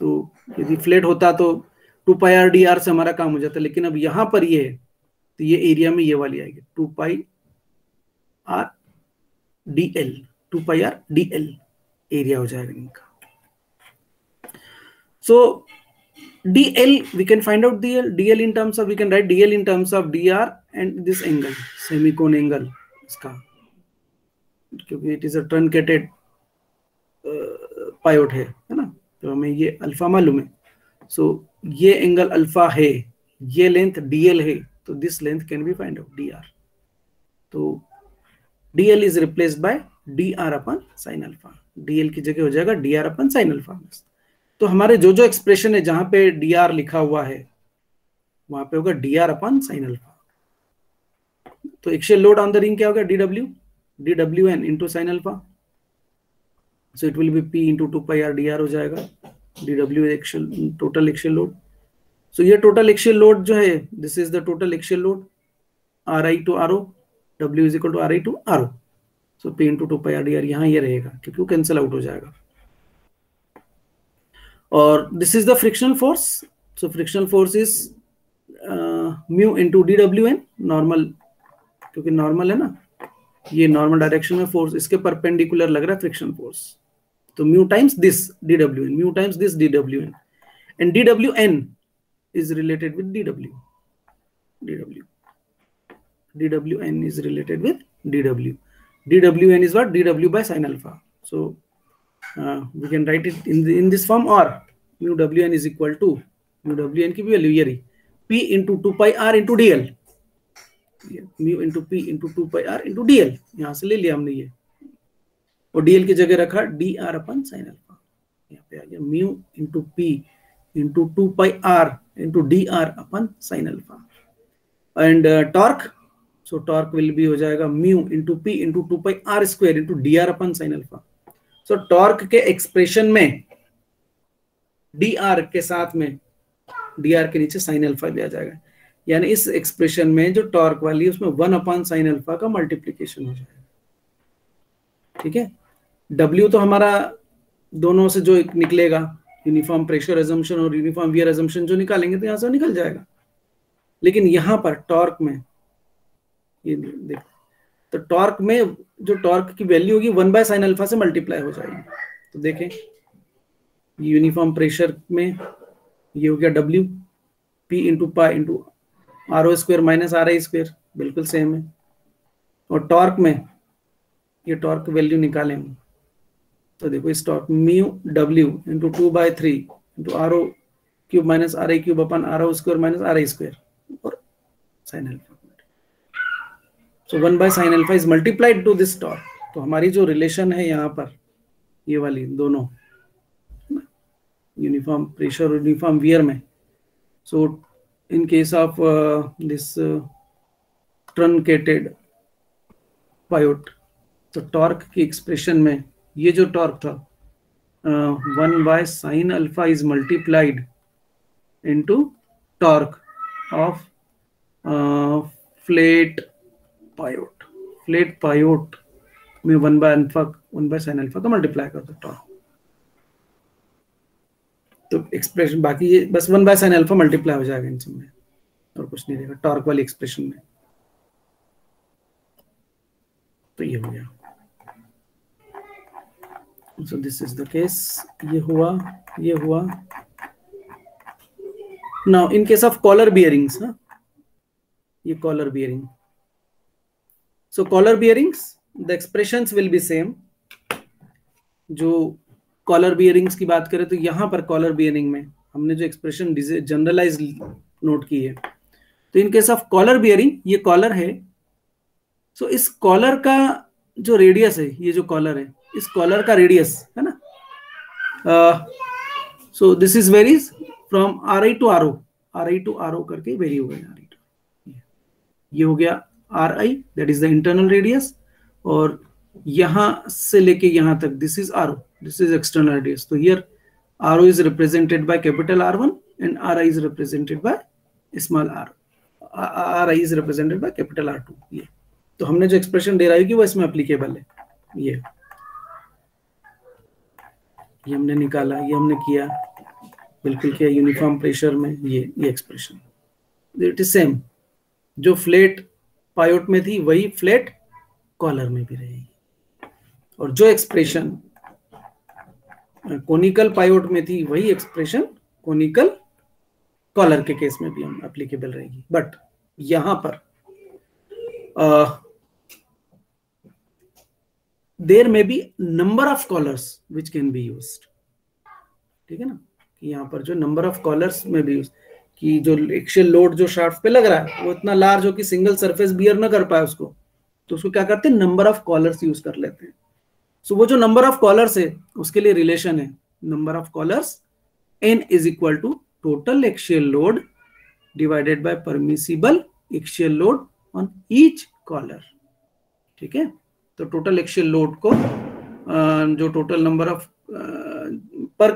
[SPEAKER 1] तो यदि फ्लैट होता तो 2 पाई R dr से हमारा काम हो जाता, लेकिन अब यहां पर ये है तो ये एरिया में ये वाली आएगी 2 pi R dl, 2 pi R dl area हो जाएगा इनका। So dl we can find out dl in terms of, we can write dl in terms of dr and this angle, semicone angle इसका, क्योंकि it is a truncated पायोट है ना, तो हमें ये अल्फा मालूम है। सो ये एंगल अल्फा है ये लेंथ dl है, तो this length can be find out dr. तो dl is replaced by dr upon sine alpha. dl की जगह हो जाएगा dr अपन साइन अल्फा. तो हमारे जो जो एक्सप्रेशन है जहां पे dr लिखा हुआ है वहां पे होगा dr अपन साइन अल्फा. तो axial load on the ring क्या होगा? dwn into sine alpha. So it will be p into 2 pi r dr हो जाएगा. dw axial total axial load. So ये टोटल एक्सियल लोड जो है, this is the total axial load, ri to ro, w is equal to ri to ro. So p into 2 pi r dr यहाँ ये रहेगा क्योंकि वो cancel out हो जाएगा. और this is the frictional force. So frictional force is mu into dwn, normal, क्योंकि normal है ना, ये नॉर्मल डायरेक्शन में फोर्स इसके परपेंडिकुलर लग रहा है फ्रिक्शन फोर्स. तो mu times this dwn, mu times this dwn, and dwn is related with dwn is related with dwn is what? dw by sin alpha. So we can write it in this form, or mu wn is equal to, mu wn की भी value ये रही, p into 2 pi r into dl, mu into p into 2 pi r into dl. यहाँ से ले लिया हमने ये, और dl की जगह रखा dr अपन sin alpha. यहाँ पे आ गया mu into p into 2 pi r into dr upon sin alpha. And torque, so torque will be हो जाएगा mu into p into 2 pi r square into dr अपन sin alpha. So torque के expression में dr के साथ में dr के नीचे sin alpha भी आ जाएगा. यानी इस एक्सप्रेशन में जो टॉर्क वाली है उसमें 1 अपन sin alpha का मल्टीप्लीकेशन हो जाएगा. ठीक है. w तो हमारा दोनों से जो निकलेगा, यूनिफॉर्म प्रेशर एजम्पशन और यूनिफॉर्म वियर एजम्पशन जो निकालेंगे तो यहाँ से निकल जाएगा. लेकिन यहाँ पर टॉर्क में ये देखो, तो टॉर्क में जो टॉर्क की वैल्यू होगी 1 बाय साइन अल्फा से मल्टीप्लाई हो जाएगी. तो देखें यूनिफॉर्म प्रेशर में ये हो गया W, P into pi into RO square minus RI square, बिल्कुल सेम है. और टॉर्क में ये टॉर्क वैल्यू निकालें तो देखो इस torque mu W into 2/3 into RO cube minus RI cube upon RO square minus RI square और sine alpha. So 1 by sine alpha is multiplied to this torque. तो हमारी जो रिलेशन है यहाँ पर ये वाली दोनों यूनिफॉर्म प्रेशर और यूनिफॉर्म वियर में, so in case of this truncated pivot, तो टॉर्क की एक्सप्रेशन में ये जो टॉर्क था 1 by sine alpha is multiplied into torque of flat pivot. Flat pivot में 1 बाय साइन अल्फा का मल्टीप्लाई कर दो टॉर्क. तो एक्सप्रेशन बाकी ये बस 1 बाय साइन अल्फा मल्टीप्लाई हो जाएगा इन सब में, और कुछ नहीं रहेगा टॉर्क वाली एक्सप्रेशन में. तो ये हो गया. So this is the case. ये हुआ. Now in case of collar bearings, ये collar bearing. So collar bearings, the expressions will be same. जो collar bearings की बात करें तो यहाँ पर collar bearing में हमने जो एक्सप्रेशन जनरलाइज नोट की है, तो in case of collar bearing ये कॉलर है. सो इस कॉलर का जो रेडियस है, ये जो कॉलर है इस कॉलर का रेडियस है ना, so this is varies from RI to RO करके वेरी हो गया. ये हो गया RI, that is the internal radius, और यहां से लेके यहां तक this is RO, this is external radius. तो here RO is represented by capital R1 and RI is represented by small r. RI is represented by capital R2. ये तो हमने जो एक्सप्रेशन डेराइव की वो इसमें एप्लीकेबल है. ये हमने निकाला, ये हमने किया, बिल्कुल किया यूनिफॉर्म प्रेशर में. ये एक्सप्रेशन इट इज सेम, जो फ्लैट पायोट में थी वही फ्लैट कॉलर में भी रहेगी, और जो एक्सप्रेशन कोनिकल पायोट में थी वही एक्सप्रेशन कोनिकल कॉलर के केस में भी हम एप्लीकेबल रहेगी. बट यहां पर देयर में be number of collars which can be used. ठीक है ना, कि यहाँ पर जो नंबर ऑफ कॉलर्स में भी यूज कि जो एक्शियल लोड जो शाफ्ट पे लग रहा है वो इतना लार्ज हो कि सिंगल सरफेस बियर ना कर पाए उसको, तो उसको क्या करते हैं, नंबर ऑफ कॉलर्स यूज कर लेते हैं। सो वो जो नंबर ऑफ कॉलर्स है उसके लिए रिलेशन है, number of collars n is equal to total axial load divided by permissible axial load on each collar. ठीक है, तो टोटल एक्शियल लोड को जो टोटल नंबर ऑफ पर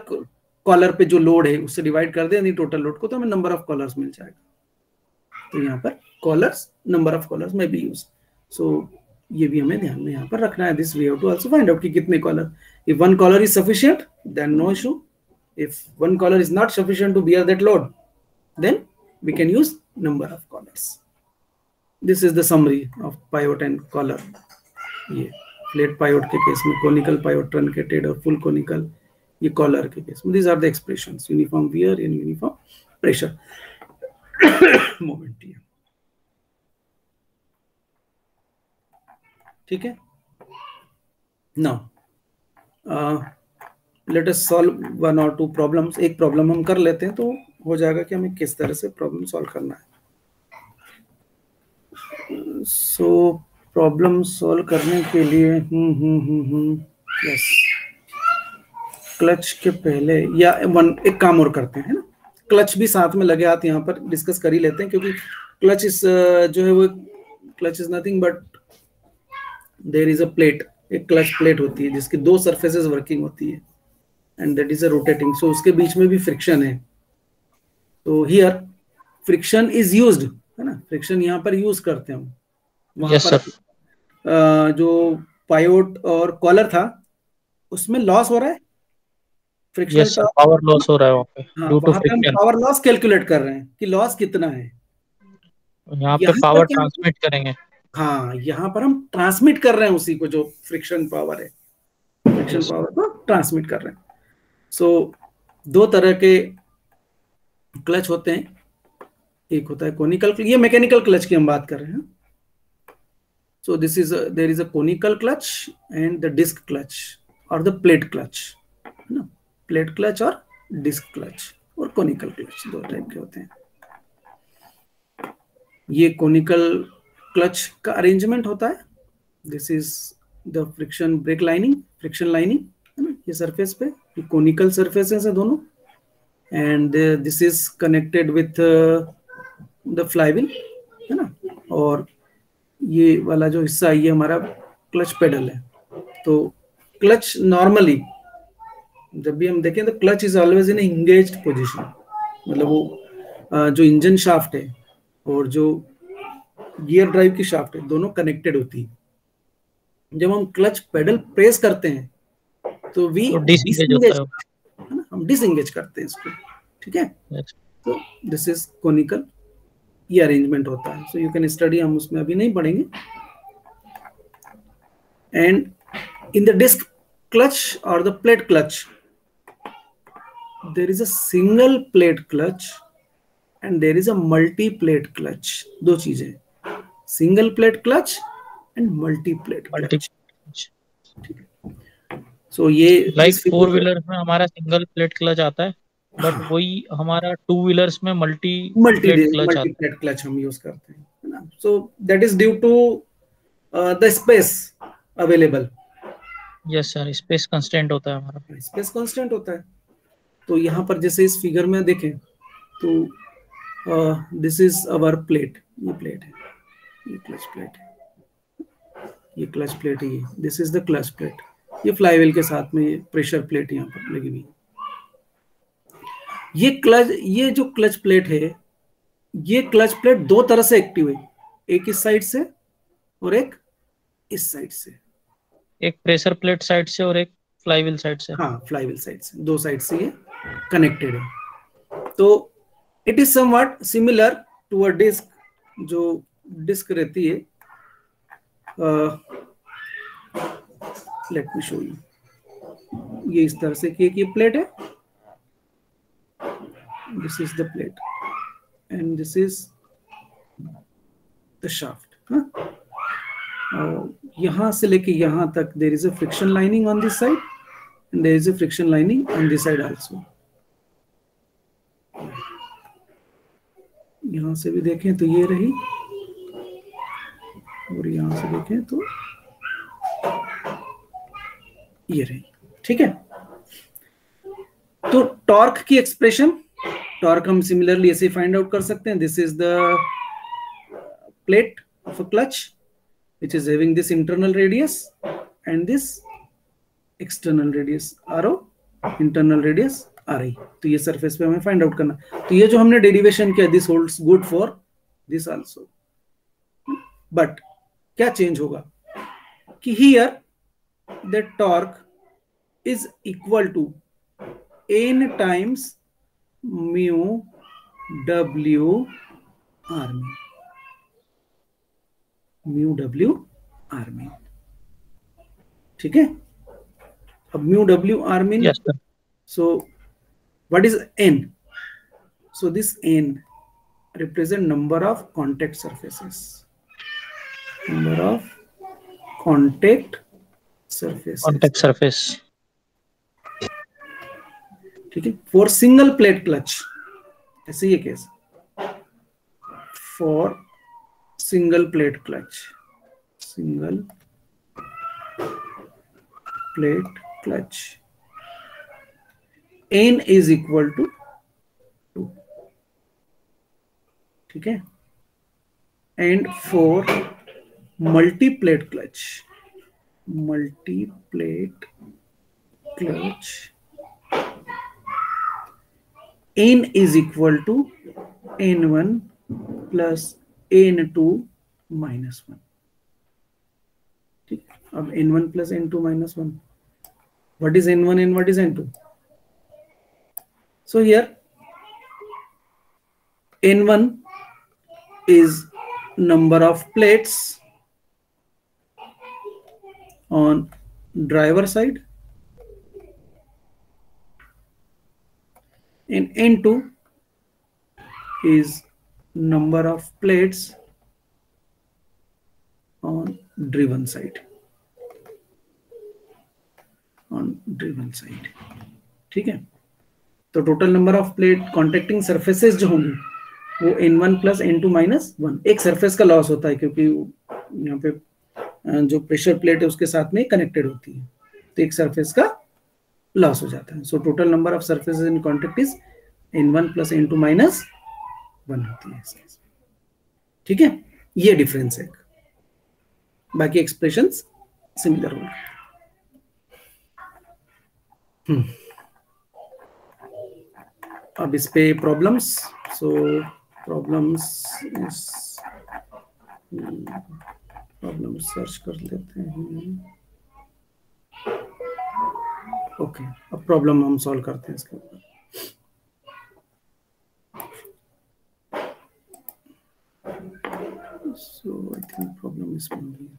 [SPEAKER 1] कॉलर पे जो लोड है उससे डिवाइड कर दें टोटल लोड को, तो हमें नंबर ऑफ कॉलर्स मिल जाएगा। तो यहाँ पर कॉलर्स, नंबर ऑफ कॉलर्स में भी यूज, सो ये भी हमें ध्यान में यहाँ पर रखना है। This we have to also find out कि कितने collar, if one collar is sufficient then no issue, if one collar is not sufficient to bear that load, then we can use number of collars. This is the summary of pivot and collar. ये flat pivot के case में, conical pivot, truncated और full conical, ये collar के case में, these are the expressions, uniform wear and uniform pressure moment here. ठीक है, now let us solve one और टू प्रॉब्लम्स। एक प्रॉब्लम हम कर लेते हैं तो हो जाएगा कि हमें किस तरह से प्रॉब्लम सॉल्व करना है। सो प्रॉब्लम सॉल्व करने के लिए यस, क्लच के पहले या एक काम और करते हैं ना, क्लच भी साथ में लगे हाथ यहाँ पर डिस्कस कर ही लेते हैं, क्योंकि क्लच इज जो है वो, clutch is nothing but there is a plate, एक क्लच प्लेट होती है जिसकी दो सरफेसेस वर्किंग होती है and that is a rotating, so उसके बीच में भी फ्रिक्शन है। तो here friction is used, है ना, फ्रिक्शन यहाँ पर यूज करते हैं हम। वहां
[SPEAKER 2] yes,
[SPEAKER 1] पर जो पायोट और कॉलर था उसमें लॉस हो रहा है, फ्रिक्शन
[SPEAKER 2] yes, पावर लॉस हो रहा है वहाँ पे ड्यू टू
[SPEAKER 1] वहां पे हम
[SPEAKER 2] फ्रिक्शन।
[SPEAKER 1] पावर लॉस कैलकुलेट कर रहे हैं कि लॉस कितना है,
[SPEAKER 2] यहाँ पे पावर ट्रांसमिट करेंगे।
[SPEAKER 1] हाँ, यहाँ पर हम ट्रांसमिट कर रहे हैं उसी को, जो फ्रिक्शन पावर है, फ्रिक्शन पावर को ट्रांसमिट कर रहे हैं। सो दो तरह के क्लच होते हैं, एक होता है कोनिकल, ये मैकेनिकल क्लच की हम बात कर रहे हैं। So this is, there is a conical clutch and the disc clutch और द प्लेट क्लच, है ना, प्लेट क्लच और डिस्क क्लच और कोनिकल क्लच, दो टाइप के होते हैं। ये कोनिकल क्लच का अरेंजमेंट होता है, this is the friction break lining, friction lining, है ना, ये सरफेस पे, ये कोनिकल सरफेसेस है दोनों, and this is connected with the flywheel, है ना, और ये वाला जो हिस्सा ये हमारा क्लच पेडल है। तो क्लच नॉर्मली जब भी हम देखें तो clutch is always in engaged position, मतलब वो जो इंजन शाफ्ट है और जो गियर ड्राइव की शाफ्ट है दोनों कनेक्टेड होती है। जब हम क्लच पेडल प्रेस करते हैं तो वी डिसएंगेज, है ना, हम डिसएंगेज करते हैं इसको। ठीक है, तो दिस इज कोनिकल, ये अरेंजमेंट होता है। सो यू कैन स्टडी, हम उसमें अभी नहीं पढ़ेंगे। And in the disc clutch और the plate clutch there is a single plate clutch and there is a multi plate clutch, दो चीजें, single plate clutch and multi plate clutch. ठीक है, सो ये
[SPEAKER 2] लाइक फोर व्हीलर में हमारा single plate clutch आता है, बट वही हमारा टू व्हीलर्स में मल्टी
[SPEAKER 1] प्लेट क्लच हम यूज करते हैं, है ना। So that is due to the space available.
[SPEAKER 2] Yes sir, space constant होता है हमारा,
[SPEAKER 1] स्पेस कांस्टेंट होता है। तो यहाँ पर जैसे इस फिगर में देखें तो दिस इज अवर प्लेट, ये प्लेट है, ये क्लच प्लेट है, ये क्लच प्लेट है, ये this is the clutch plate, ये फ्लाईव्हील के साथ में ये प्रेशर प्लेट यहाँ पर लगी हुई है। ये क्लच, ये जो क्लच प्लेट है, ये क्लच प्लेट दो तरह से एक्टिव है, एक इस साइड से और एक इस साइड से,
[SPEAKER 2] एक प्रेशर प्लेट साइड से और एक फ्लाईव्हील साइड से।
[SPEAKER 1] हाँ, फ्लाईव्हील साइड से, दो साइड से ये कनेक्टेड है। तो it is something similar to a disc, जो डिस्क रहती है, लेट मी शो यू, ये इस तरह से कि ये प्लेट है, this is the plate and this is the shaft, यहाँ से लेके यहाँ तक there is a friction lining on this side and there is a friction lining on this side also। यहां से भी देखें तो ये रही, और यहां से देखें तो ये रही। ठीक है, तो टॉर्क की एक्सप्रेशन, टॉर्क हम सिमिलरली ऐसे फाइंड आउट कर सकते हैं। This is the plate of a clutch which is having this internal radius and this external radius RO, internal radius RI। तो ये सरफेस पे हमें फाइंड आउट करना। तो ये जो हमने डेरिवेशन किया, this holds good for this also, but क्या चेंज होगा कि here the torque is equal to n times mu W army, mu W army. ठीक है, अब mu W army,
[SPEAKER 2] yes sir.
[SPEAKER 1] so what is n? So this n represent number of contact surfaces, number of contact surfaces।
[SPEAKER 2] Contact surface.
[SPEAKER 1] ठीक है, for single plate clutch ऐसे ये case, for single plate clutch, single plate clutch n is equal to 2। ठीक है, and for multi plate clutch, multi plate clutch n is equal to n1 plus n2 minus 1। ठीक, अब n1 plus n2 minus 1, what is n1 and what is n2? So here n1 is number of plates on driver side and n2 is number of plates on driven side, on driven side। ठीक है, तो total number of plate contacting surfaces जो होंगी वो n1 plus n2 minus 1। एक surface का loss होता है क्योंकि यहाँ पे जो प्रेशर प्लेट है उसके साथ में कनेक्टेड होती है, तो एक सरफेस का लॉस हो जाता है। So total number of surfaces in contact is n1 plus n2 minus 1 होती है। ठीक है, ये डिफरेंस है, बाकी एक्सप्रेशंस सिमिलर होंगे। अब इस पे प्रॉब्लम्स, सो प्रॉब्लम्स प्रॉब्लम सर्च कर लेते हैं। ओके, अब प्रॉब्लम हम सॉल्व करते हैं इसके ऊपर। सो आई थिंक प्रॉब्लम इसमें होगी।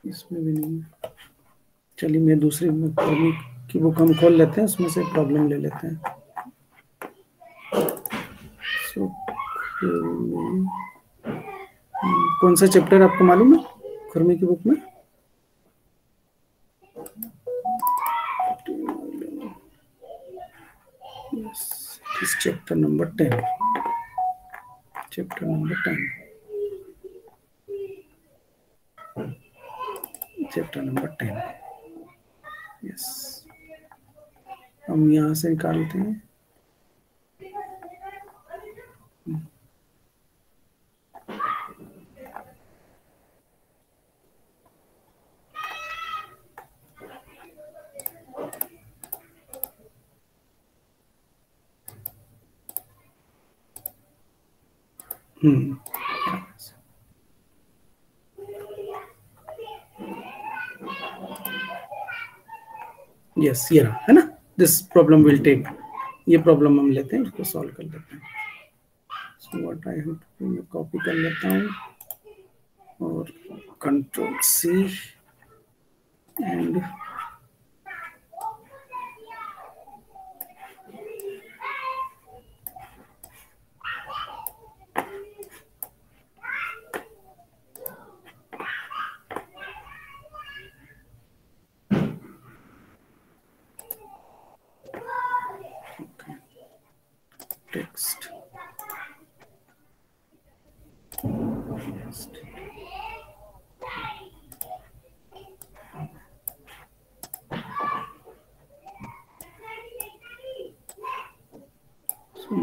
[SPEAKER 1] इसमें भी नहीं, चलिए मैं दूसरी की बुक हम खोल लेते हैं, उसमें से प्रॉब्लम ले लेते हैं। सो कौन सा चैप्टर आपको मालूम है खुरमी की बुक में? इस chapter number 10, chapter number 10, chapter number 10। Yes, हम यहाँ से निकालते हैं। यस, ये रहा है ना, दिस प्रॉब्लम विल टेक, ये प्रॉब्लम हम लेते हैं, इसको सॉल्व कर लेते हैं। So what I have to do, मैं कॉपी कर लेता हूँ और control C and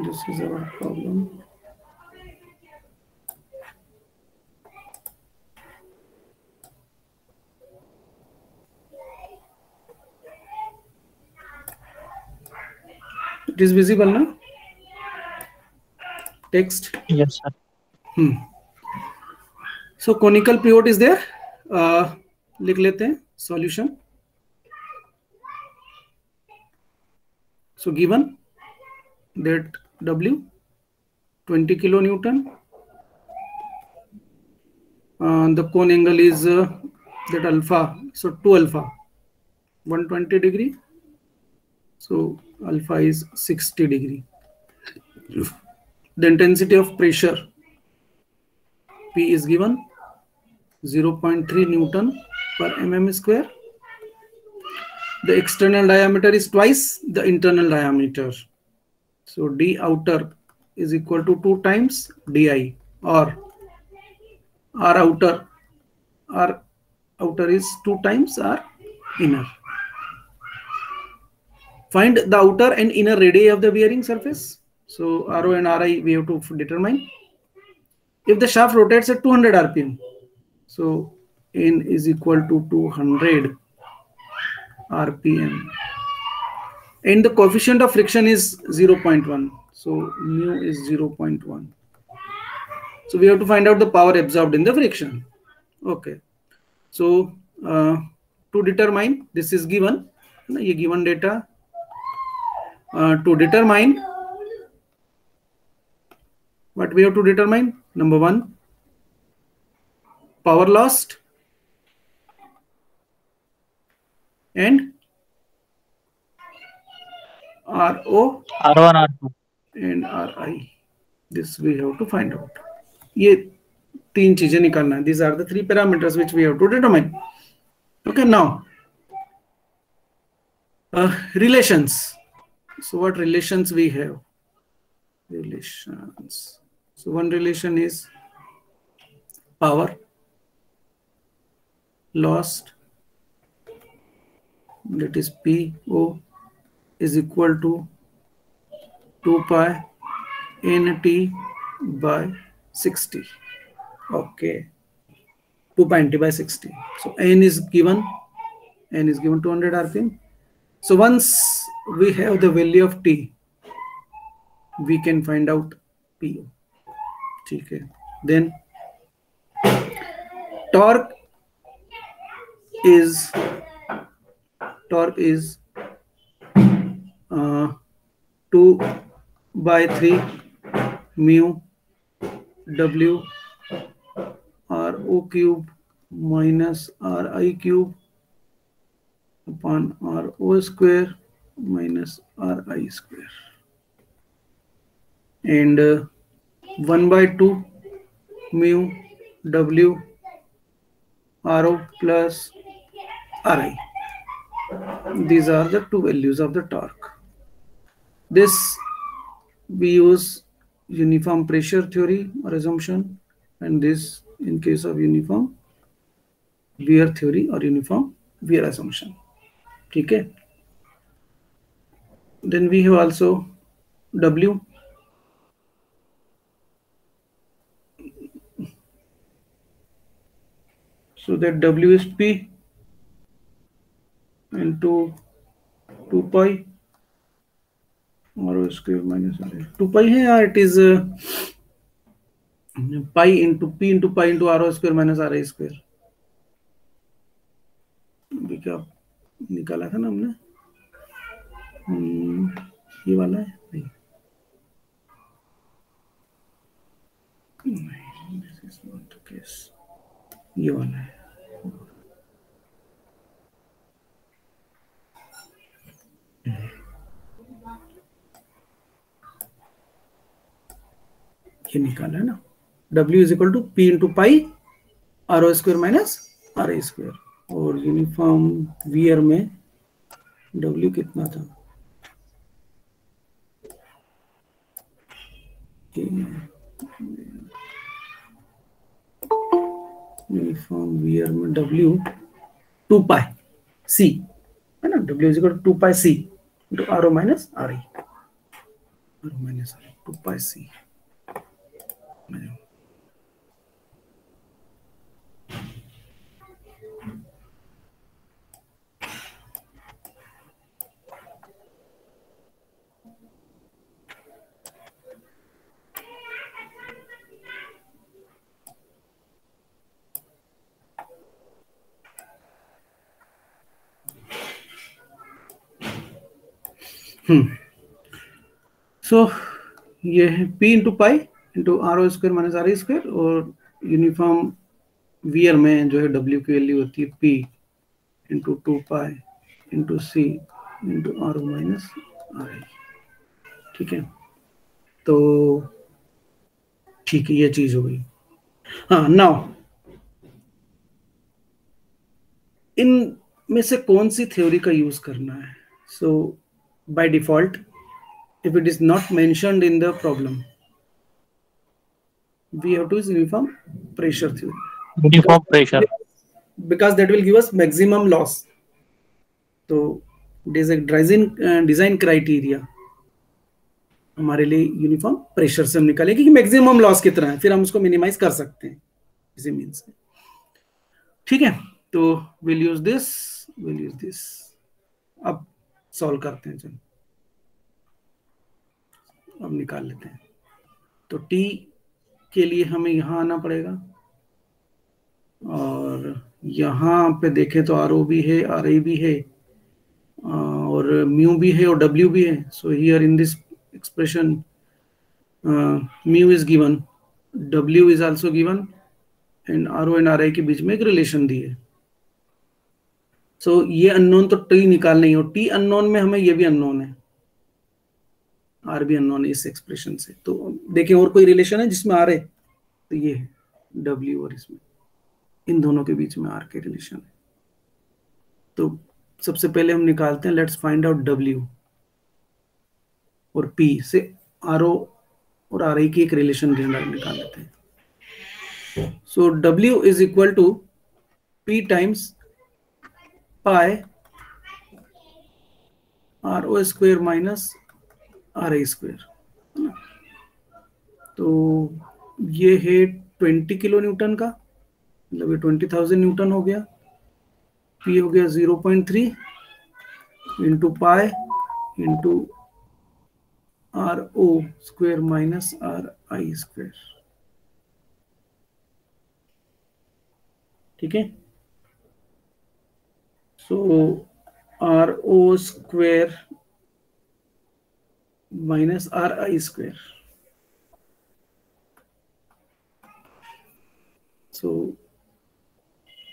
[SPEAKER 1] this is our problem. It is visible now? Text?
[SPEAKER 2] Yes, sir.
[SPEAKER 1] So conical pivot is there. लिख लेते हैं solution. So given that W 20 kilonewton, the cone angle is that alpha, so 2 alpha 120 degree, so alpha is 60 degree. The intensity of pressure P is given 0.3 Newton per mm square. The external diameter is twice the internal diameter. So d outer is equal to 2 times di, or r outer is 2 times r inner. Find the outer and inner radii of the bearing surface. So RO and RI we have to determine. If the shaft rotates at 200 rpm, so N is equal to 200 rpm, and the coefficient of friction is 0.1, so mu is 0.1. So we have to find out the power absorbed in the friction. Okay, so to determine, this is given, ये given data. To determine, what we have to determine? Number 1, power lost, and RO,
[SPEAKER 2] R1, R2
[SPEAKER 1] and RI. This we have to find out. ये 3 चीजें निकालना है. These are the 3 parameters which we have to determine. Okay, now relations. So what relations we have? Relations. So one relation is power lost, that is PO, is equal to 2 pi NT by 60. Okay, 2 pi NT by 60. So N is given 200 rpm. So once we have the value of T, we can find out PO. Okay. Then torque is 2 by 3 mu W RO cube minus RI cube upon RO square minus RI square, and 1 by 2 mu W RO plus RI. These are the 2 values of the torque. This we use uniform pressure theory or assumption, and this in case of uniform wear theory or uniform wear assumption. Okay. Then we have also W. So that W is P into 2 pi RO square minus RI. 2 pi है या it is pi into P into pi into RO square minus RI square. अभी क्या निकाला था ना हमने? ये वाला है नहीं, this is not the case. ये वाला है. ये निकाला है ना. W is equal to P into pi RO square minus RI square. और यूनिफॉर्म वियर में W कितना था? यूनिफॉर्म वियर में W 2 pi C है ना. W is equal to 2 pi C into RO minus RI. RO minus RI 2 pi c. सो ये है p into pi into R O square minus are I square, और uniform wear में जो है w की value होती है p into 2 pi into C into are O minus are I. ठीक है, तो ठीक है, ये चीज हो गई। हाँ, नाउ इन में से कौन सी थ्योरी का यूज करना है? So by default, if it is not mentioned in the problem, we have to use uniform pressure theory,
[SPEAKER 2] uniform pressure.
[SPEAKER 1] because that will give us maximum loss. तो it is a design criteria हमारे लिए uniform pressure से हम निकालेंगे कि maximum loss कितना है, फिर हम उसको मिनिमाइज कर सकते हैं इसी मीन्स से। ठीक है, तो विल यूज दिस। अब सॉल्व करते हैं, चलो अब निकाल लेते हैं। तो टी के लिए हमें यहां आना पड़ेगा, और यहाँ पे देखें तो आर ओ भी है, आर आई भी है, और म्यू भी है और डब्ल्यू भी है। So here in this expression mu is given, W is also given, and R O and R I के बीच में एक रिलेशन दी है। सो ये अननोन तो टी निकालना ही, और टी अननोन में हमें ये भी अननोन है, आर भी अननोन है इस एक्सप्रेशन से। तो देखें और कोई रिलेशन है जिसमें आर है, तो ये है डब्ल्यू, और इसमें इन दोनों के बीच में आर के रिलेशन है। तो सबसे पहले हम निकालते हैं, लेट्स फाइंड आउट डब्ल्यू और पी से आर ओ और आर आई की एक रिलेशन निकाल लेते हैं। So W is equal to P times pi R O square minus are I square. तो ये है 20 किलो न्यूटन का, मतलब ये 20,000 न्यूटन हो गया। पी हो गया 0.3 into pi into are O square minus are I square. ठीक है, so R O square minus are I square, so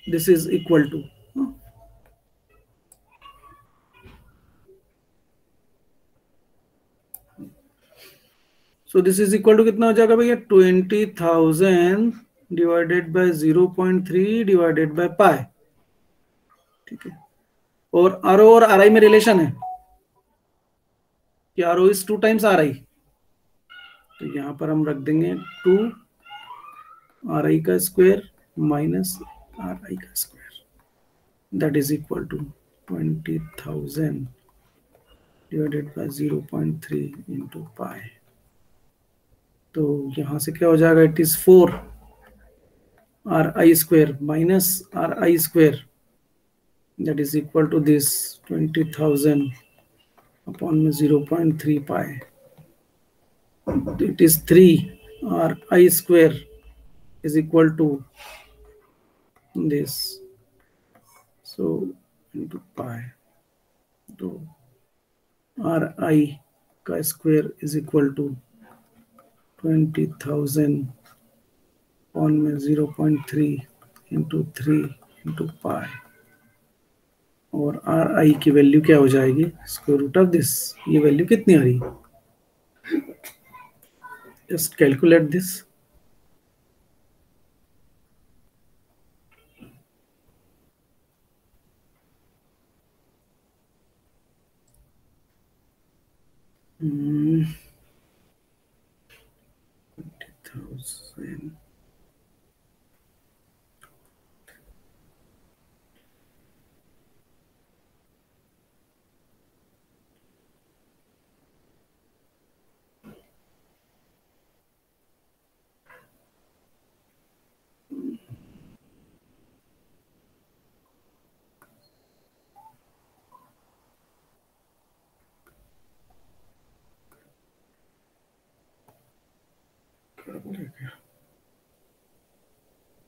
[SPEAKER 1] this is equal to so this is equal to कितना हो जाएगा भैया? 20,000 divided by 0.3 divided by pi. ठीक है, और R O और आर आई में रिलेशन है कि R O is 2 times R I, तो यहां पर हम रख देंगे 2 आर आई का स्क्वायर माइनस आर आई का square, that is equal to 20,000 divided by 0.3 into pi. तो यहां से क्या हो जाएगा? It is 4 R I square minus are I square, that is equal to this 20,000 upon में 0.3 पाई। It is 3 R I square is equal to this, so into pi. तो R I का square is equal to 20,000 upon में 0.3 into 3 into pi, और R I की value क्या हो जाएगी? Square root of this. ये वैल्यू कितनी आ रही? Just calculate this. Hmm. 20,000 .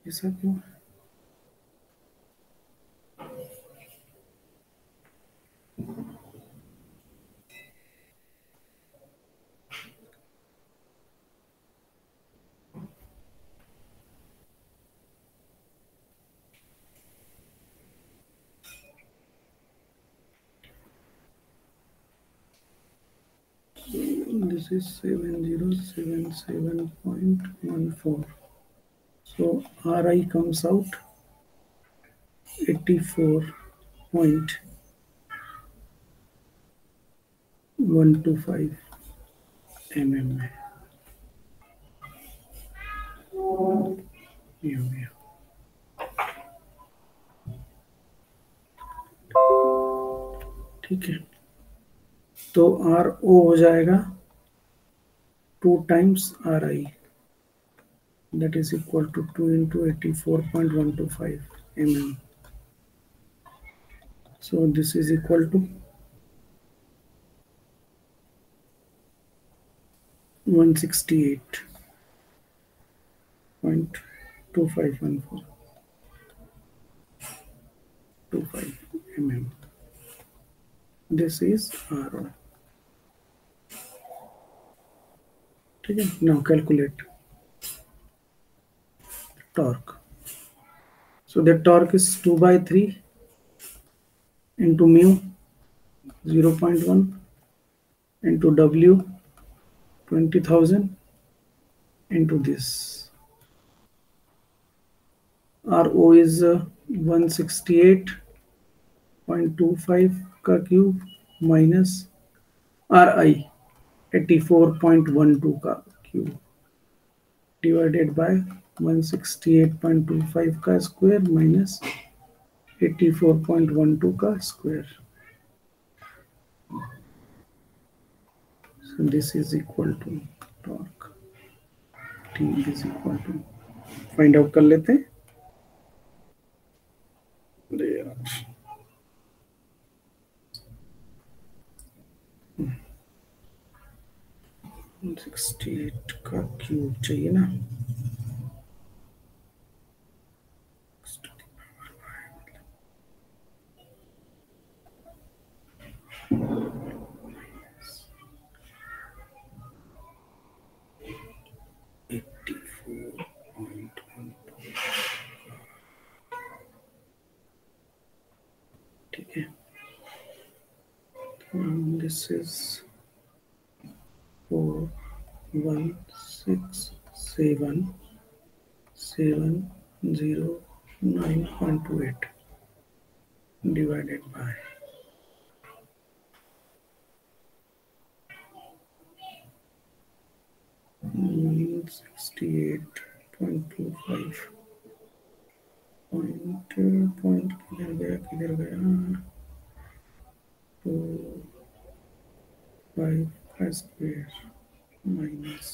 [SPEAKER 1] ऐसा क्यों? This is 7077.14. So Ri comes out 84.125 mm. ये हो गया। ठीक है, तो RO हो जाएगा 2 times Ri, that is equal to 2 into 84.125 mm. So this is equal to 168.2514 25 mm. This is RO. ठीक है, now calculate torque. So the torque is 2/3 into mu 0.1 into W 20,000 into this. RO is 168.25 का cube minus RI 84.12 का cube divided bye 168.25 का square minus 84.12 का square. So this is equal to torque. T is equal to, find out कर लेते हैं. There. 168 का cube चाहिए ना. ठीक है, this is 4167,709.28 divided by 168.25 point किधर गया 25 का स्क्वायर माइनस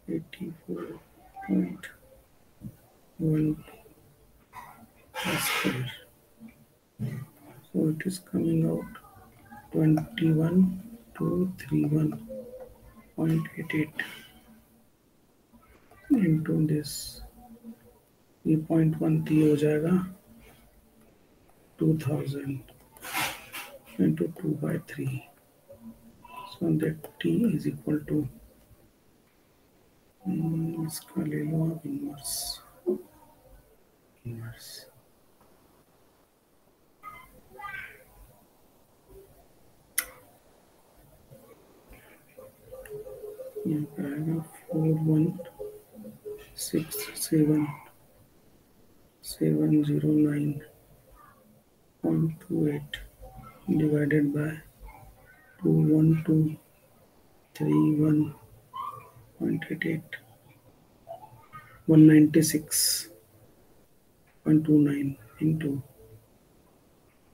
[SPEAKER 1] 84.1 का square. So it is coming out 21,231.88 into this. ये 0.13 हो जाएगा 2000 into 2/3. So that T is equal to इसका ले लो आप इनवर्स. यहाँ पे आएगा 416709.28 divided by 21231.88 196.29 into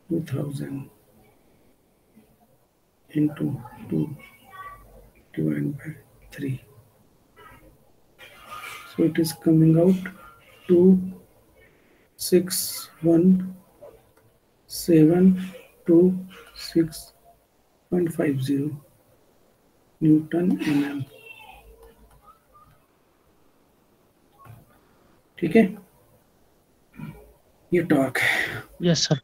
[SPEAKER 1] 2000 into 2 divided by 3. So it is coming out 261,726.50 Newton mm. ठीक है, ये टॉर्क है।
[SPEAKER 2] Yes sir.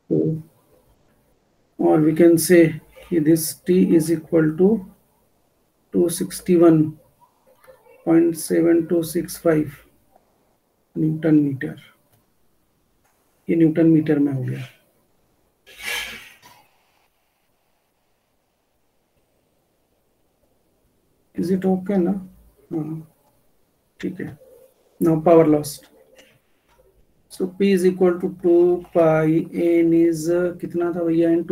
[SPEAKER 1] और वी कैन से कि this T is equal to 261.7265 newton metre. ये न्यूटन मीटर में हो गया। इज इट ओके ना? हाँ ठीक है। Now power lost, so P is equal to 2 pi n is कितना था भैया? n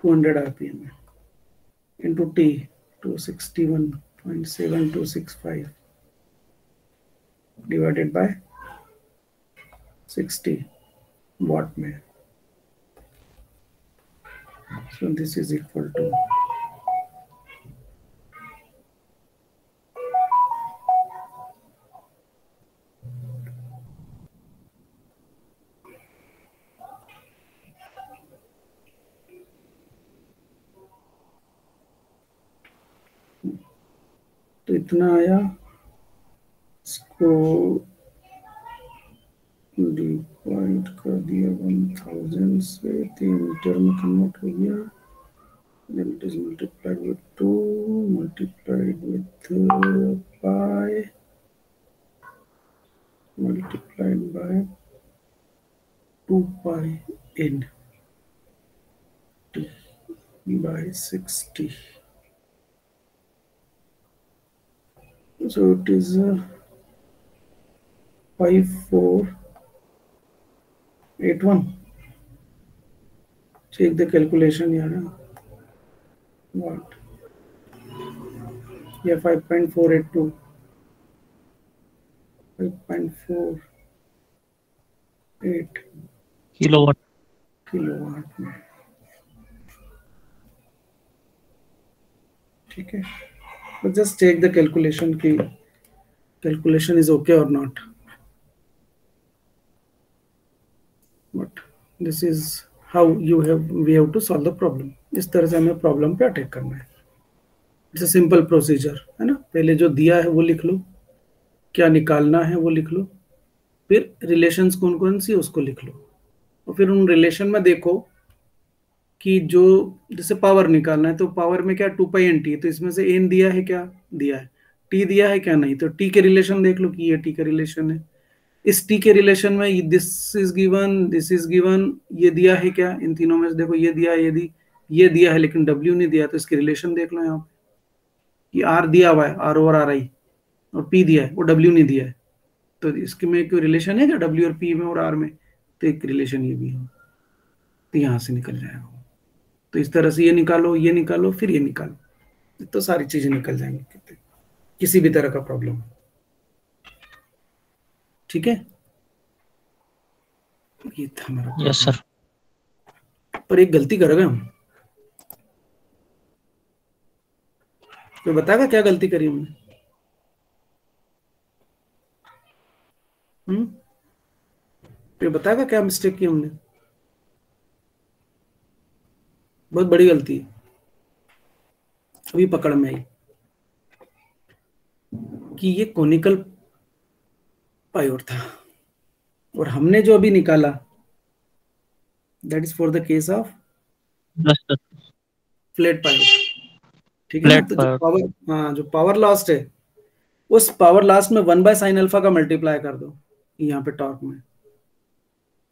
[SPEAKER 1] 200 RPM into T 261.7265 divided by 60 watt में। So this is equal to तो इतना आया, इसको डिवाइड कर दिया 1000 से, 3 मीटर में कन्वर्ट हो गया, then it is multiplied with 2 multiplied with pi multiplied by 2 pi n t by 60. So it is 5481. Check the calculation here. What? Yeah, 5.482. 5.48
[SPEAKER 2] kilowatt.
[SPEAKER 1] Kilowatt में। ठीक है, but just take the calculation की calculation is okay or not. But this is how we have to solve the problem. इस तरह से हमें problem पे attack करना है। इट्स अ सिंपल प्रोसीजर है ना। पहले जो दिया है वो लिख लो, क्या निकालना है वो लिख लो, फिर रिलेशंस कौन कौन सी उसको लिख लो, और फिर उन रिलेशन में देखो कि जो जैसे पावर निकालना है तो पावर में क्या 2 पाई एन टी, तो इसमें से एन दिया है क्या? दिया है। टी दिया है क्या? नहीं। तो टी के रिलेशन देख लो कि ये टी का रिलेशन है। इस टी के रिलेशन में this is given, this is given, ये दिया है क्या? इन तीनों में से देखो, ये दिया है, ये दिया है, लेकिन डब्ल्यू नहीं दिया, तो इसके रिलेशन देख लो यहाँ पे कि आर दिया हुआ है, आर ओवर आर आई, और पी दिया है, वो डब्ल्यू नहीं दिया है, तो इसके में कोई रिलेशन है क्या डब्ल्यू और पी में और आर में? तो एक रिलेशन ये भी हो, तो यहाँ से निकल जाएगा। तो इस तरह से ये निकालो, फिर ये निकालो, तो सारी चीजें निकल जाएंगी किसी भी तरह का प्रॉब्लम। ठीक है, ये था हमारा।
[SPEAKER 2] Yes sir.
[SPEAKER 1] पर एक गलती कर गए हम। तो बताएगा क्या गलती करी हमने? तो बताएगा क्या मिस्टेक की हमने? बहुत बड़ी गलती है, अभी पकड़ में आई कि ये कोनिकल पायोड था, और हमने जो अभी निकाला that is for the case of flat pivot. ठीक है ना। तो जो पावर, हाँ, जो पावर लॉस्ट है, उस पावर लॉस्ट में 1/sin अल्फा का मल्टीप्लाई कर दो यहाँ पे टॉर्क में।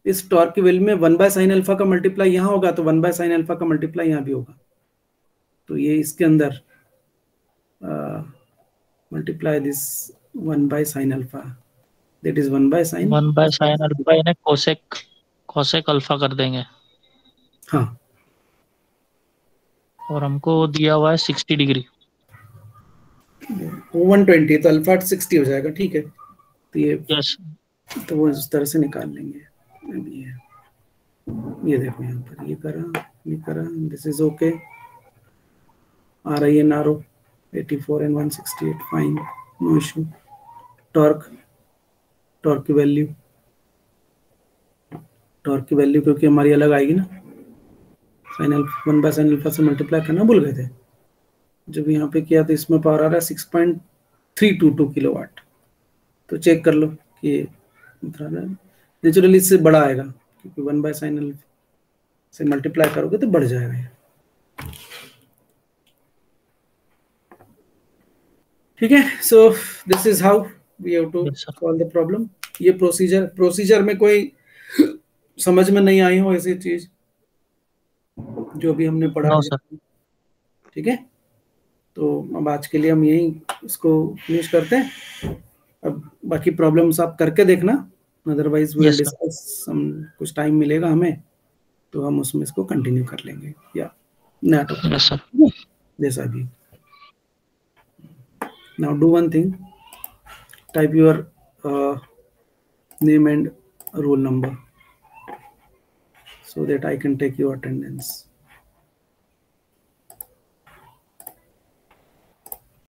[SPEAKER 1] इस टॉर्क की वैल्यू में 1/sin अल्फा का मल्टीप्लाई यहाँ होगा, तो 1/sin अल्फा का मल्टीप्लाई यहाँ भी होगा। तो ये इसके अंदर multiply this 1/sin alpha, that is 1/sin
[SPEAKER 2] alpha, यानी कोसेक अल्फा कर देंगे।
[SPEAKER 1] हाँ,
[SPEAKER 2] और हमको दिया हुआ है 60 डिग्री,
[SPEAKER 1] 120, तो अल्फा 60 हो जाएगा। ठीक है, तो ये
[SPEAKER 2] यस,
[SPEAKER 1] तो वो इस तरह से निकाल लेंगे। ये देखो यहाँ पर ये करा, दिस इज ओके। आ रही है narrow 84 and 168, fine, no issue. Torque की वैल्यू क्योंकि हमारी अलग आएगी ना, sin अल्फा 1/sin अल्फा से मल्टीप्लाई करना भूल गए थे जब यहाँ पे किया, तो इसमें पावर आ रहा है 6.322 किलोवाट। तो चेक कर लो कि नेचुरली इससे बड़ा आएगा, क्योंकि 1/sin से मल्टीप्लाई करोगे तो बढ़ जाएगा ये। ठीक है, so this is how we have to
[SPEAKER 2] Yes, sir.
[SPEAKER 1] Solve the problem. ये प्रोसीजर में कोई समझ में नहीं आई हो ऐसी चीज जो भी हमने पढ़ा
[SPEAKER 2] No,
[SPEAKER 1] है?
[SPEAKER 2] sir.
[SPEAKER 1] ठीक है, तो अब आज के लिए हम यही इसको फिनिश करते हैं। अब बाकी प्रॉब्लम्स आप करके देखना, otherwise we will
[SPEAKER 2] Yes, sir.
[SPEAKER 1] Discuss, कुछ टाइम मिलेगा हमें तो हम उसमें इसको कंटिन्यू कर लेंगे, या नया टॉपिक
[SPEAKER 2] Yes, sir.
[SPEAKER 1] जैसा भी। Now do one thing, type your name and roll number so that I can take your attendance.